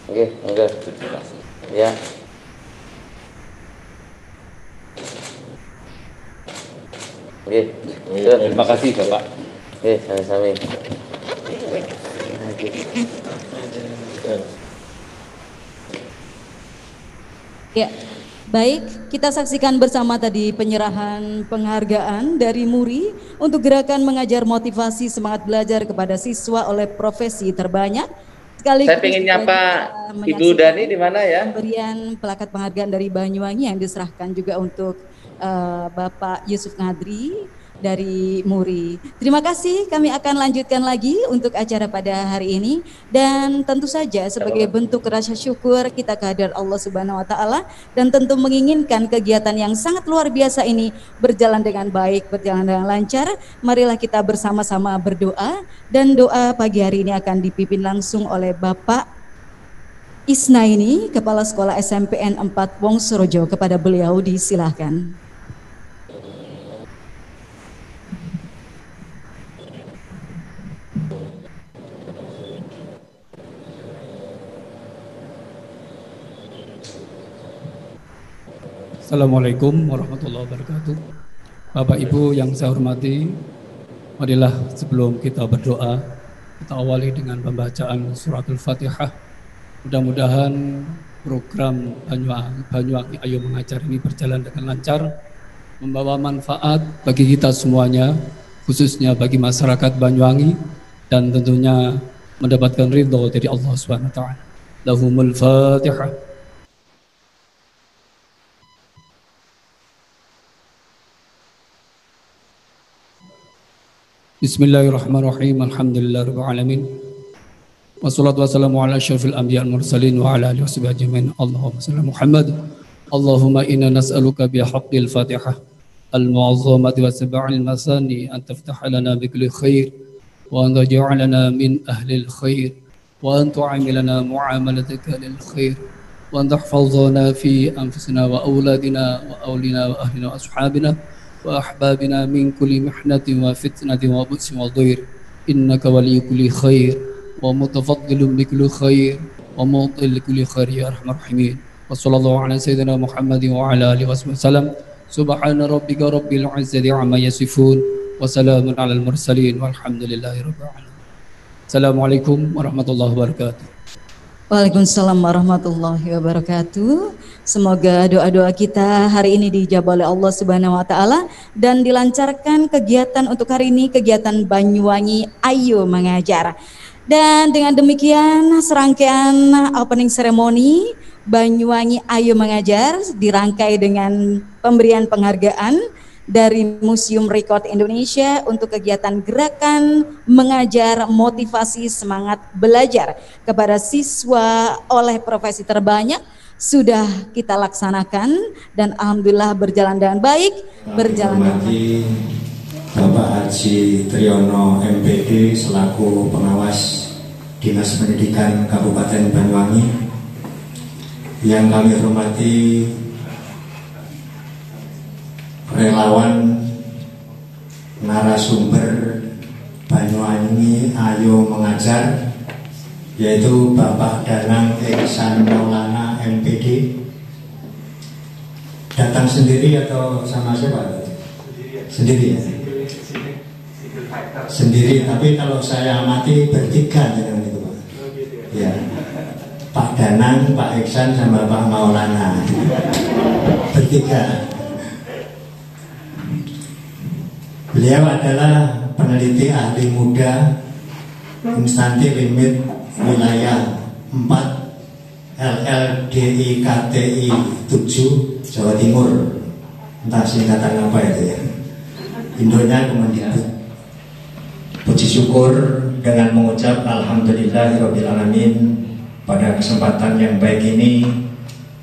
Oke, enggak. Ya. Oke. Terima kasih Bapak. Oke, sama-sama. Ya, baik, kita saksikan bersama tadi penyerahan penghargaan dari Muri untuk gerakan mengajar motivasi semangat belajar kepada siswa oleh profesi terbanyak. Sekaligus saya ingin nyapa Ibu Dani di mana ya? Pemberian plakat penghargaan dari Banyuwangi yang diserahkan juga untuk Bapak Yusuf Ngadri dari Muri. Terima kasih, kami akan lanjutkan lagi untuk acara pada hari ini, dan tentu saja sebagai bentuk rasa syukur kita kehadirat Allah Subhanahu wa taala dan tentu menginginkan kegiatan yang sangat luar biasa ini berjalan dengan baik, berjalan dengan lancar. Marilah kita bersama-sama berdoa, dan doa pagi hari ini akan dipimpin langsung oleh Bapak Isnaini, Kepala Sekolah SMPN 4 Wongsorojo. Kepada beliau disilahkan. Assalamualaikum warahmatullahi wabarakatuh. Bapak Ibu yang saya hormati, marilah sebelum kita berdoa, kita awali dengan pembacaan suratul Fatihah. Mudah-mudahan program Banyuwangi Ayo Mengajar ini berjalan dengan lancar, membawa manfaat bagi kita semuanya, khususnya bagi masyarakat Banyuwangi, dan tentunya mendapatkan ridho dari Allah Subhanahu wa taala. Lahumul Fatihah. Bismillahirrahmanirrahim. Alhamdulillahirabbil alamin. Wassalatu wassalamu ala asyrafil anbiya wal mursalin wa ala alihi washabihi ajmain. Allahumma shalli Muhammad. Allahumma inna nas'aluka bi haqqil Fatihah al-mu'azzamati wa sab'il masani an taftaha lana bi kulli khair wa an taj'alana min ahli al-khair wa an tu'amilana mu'amalataka lil khair wa an tahfazana fi anfusina wa auladina wa awlina wa ahlina wa ashabina wa ahbabina min kulli mihnatin wa fitnatin wa bu'sin wa dhair innaka waliyyu kulli khair wa mutafaddilun bi kulli khair wa mu'til kulli khair ya arhamar rahimin. Wa sallallahu ala sayyidina Muhammadin wa ala alihi wasallam. Subhana rabbika rabbil izzati amma yasifun wa salamun alal mursalin walhamdulillahi rabbil alamin. Assalamualaikum warahmatullahi wabarakatuh. Waalaikumsalam warahmatullahi wabarakatuh. Semoga doa-doa kita hari ini dijabah oleh Allah Subhanahu wa taala dan dilancarkan kegiatan untuk hari ini, kegiatan Banyuwangi Ayo Mengajar. Dan dengan demikian serangkaian opening ceremony Banyuwangi Ayo Mengajar dirangkai dengan pemberian penghargaan dari Museum Rekod Indonesia untuk kegiatan gerakan mengajar motivasi semangat belajar kepada siswa oleh profesi terbanyak sudah kita laksanakan dan alhamdulillah berjalan dengan baik. Bapak Haji Triyono MPD selaku pengawas Dinas Pendidikan Kabupaten Banyuwangi, yang kami hormati relawan narasumber Banyuwangi Ayo Mengajar, yaitu Bapak Danang Ihsan Maulana MPD. Datang sendiri atau sama siapa? Sendiri ya? Sendiri, tapi kalau saya amati bertiga dengan itu Pak. Ya, Pak Danang, Pak Ihsan sama Pak Maulana, bertiga. Beliau adalah peneliti ahli muda instansi limit wilayah 4 LLDIKTI 7 Jawa Timur, entah singkatan apa itu ya, Indonya Kemendikbud. Puji syukur dengan mengucap Alhamdulillahirabbil alamin, pada kesempatan yang baik ini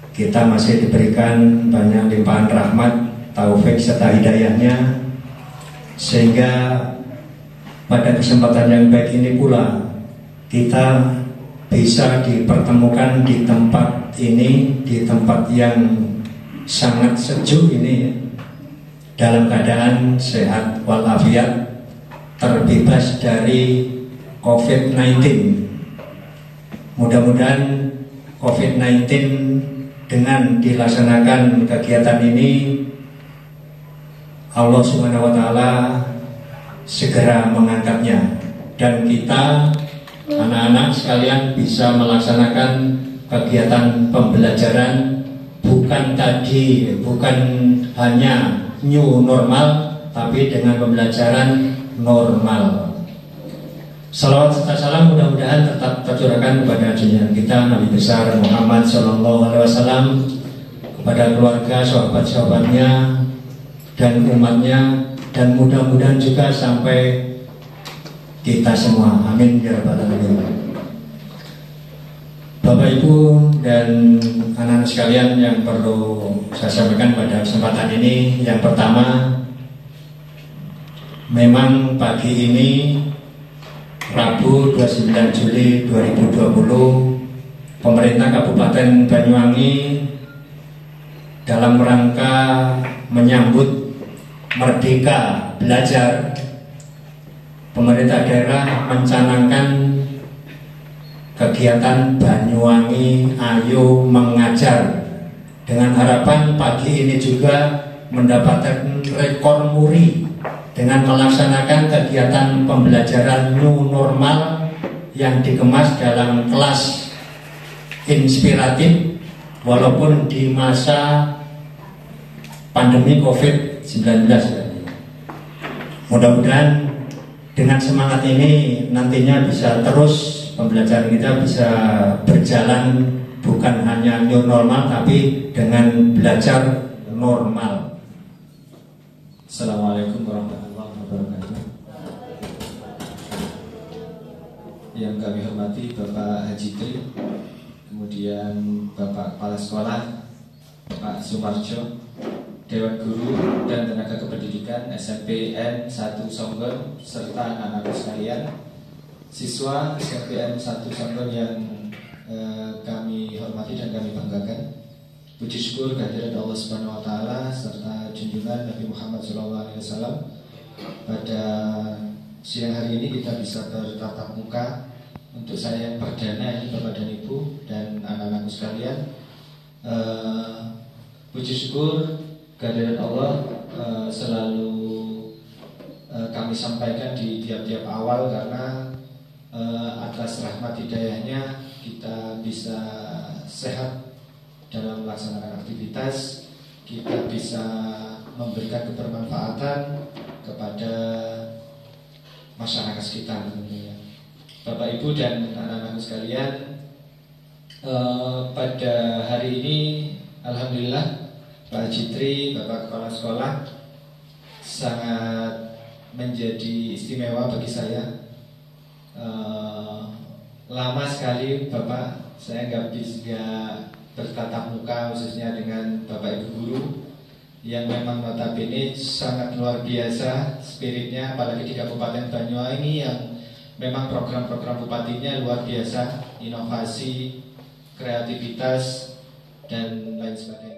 kita masih diberikan banyak limpahan rahmat, taufik serta hidayahnya, sehingga pada kesempatan yang baik ini pula kita bisa dipertemukan di tempat ini, di tempat yang sangat sejuk ini, dalam keadaan sehat walafiat, terbebas dari COVID-19. Mudah-mudahan COVID-19 dengan dilaksanakan kegiatan ini Allah Subhanahu wa taala segera mengangkatnya dan kita anak-anak sekalian bisa melaksanakan kegiatan pembelajaran bukan hanya new normal, tapi dengan pembelajaran normal. Salawat serta salam mudah-mudahan tetap tercurahkan kepada junjungan kita Nabi besar Muhammad SAW, kepada keluarga, sahabat-sahabatnya, dan umatnya, dan mudah-mudahan juga sampai kita semua. Amin ya rabbal alamin. Bapak Ibu dan anak-anak sekalian yang perlu saya sampaikan pada kesempatan ini, yang pertama, memang pagi ini Rabu 29 Juli 2020 pemerintah Kabupaten Banyuwangi dalam rangka menyambut Merdeka Belajar, pemerintah daerah mencanangkan kegiatan Banyuwangi Ayo Mengajar dengan harapan pagi ini juga mendapatkan rekor muri dengan melaksanakan kegiatan pembelajaran new normal yang dikemas dalam kelas inspiratif walaupun di masa pandemi COVID COVID-19. Mudah-mudahan dengan semangat ini nantinya bisa terus pembelajaran kita bisa berjalan bukan hanya new normal tapi dengan belajar normal. Assalamualaikum warahmatullahi wabarakatuh. Yang kami hormati Bapak Haji Tri, kemudian Bapak Kepala Sekolah, Pak Sumarjo, Dewan Guru dan Tenaga Kependidikan SMPN 1 Songgon, serta anak-anak sekalian, siswa SMPN 1 Songgon yang kami hormati dan kami banggakan. Puji syukur kehadirat Allah Subhanahu wa taala serta junjungan Nabi Muhammad SAW. Pada siang hari ini kita bisa bertatap muka. Untuk saya yang perdana ini Bapak dan Ibu dan anak-anakku sekalian, puji syukur kehadirat Allah selalu kami sampaikan di tiap-tiap awal karena atas rahmat hidayahnya kita bisa sehat dalam melaksanakan aktivitas, kita bisa memberikan kebermanfaatan kepada masyarakat sekitar tentunya. Bapak Ibu dan anak-anak sekalian, pada hari ini alhamdulillah Pak Citri, Bapak Kepala Sekolah sangat menjadi istimewa bagi saya. Lama sekali Bapak saya nggak bisa bertatap muka khususnya dengan Bapak Ibu Guru yang memang notabene sangat luar biasa spiritnya, apalagi di Kabupaten Banyuwangi yang memang program-program bupatinya luar biasa, inovasi, kreativitas dan lain sebagainya.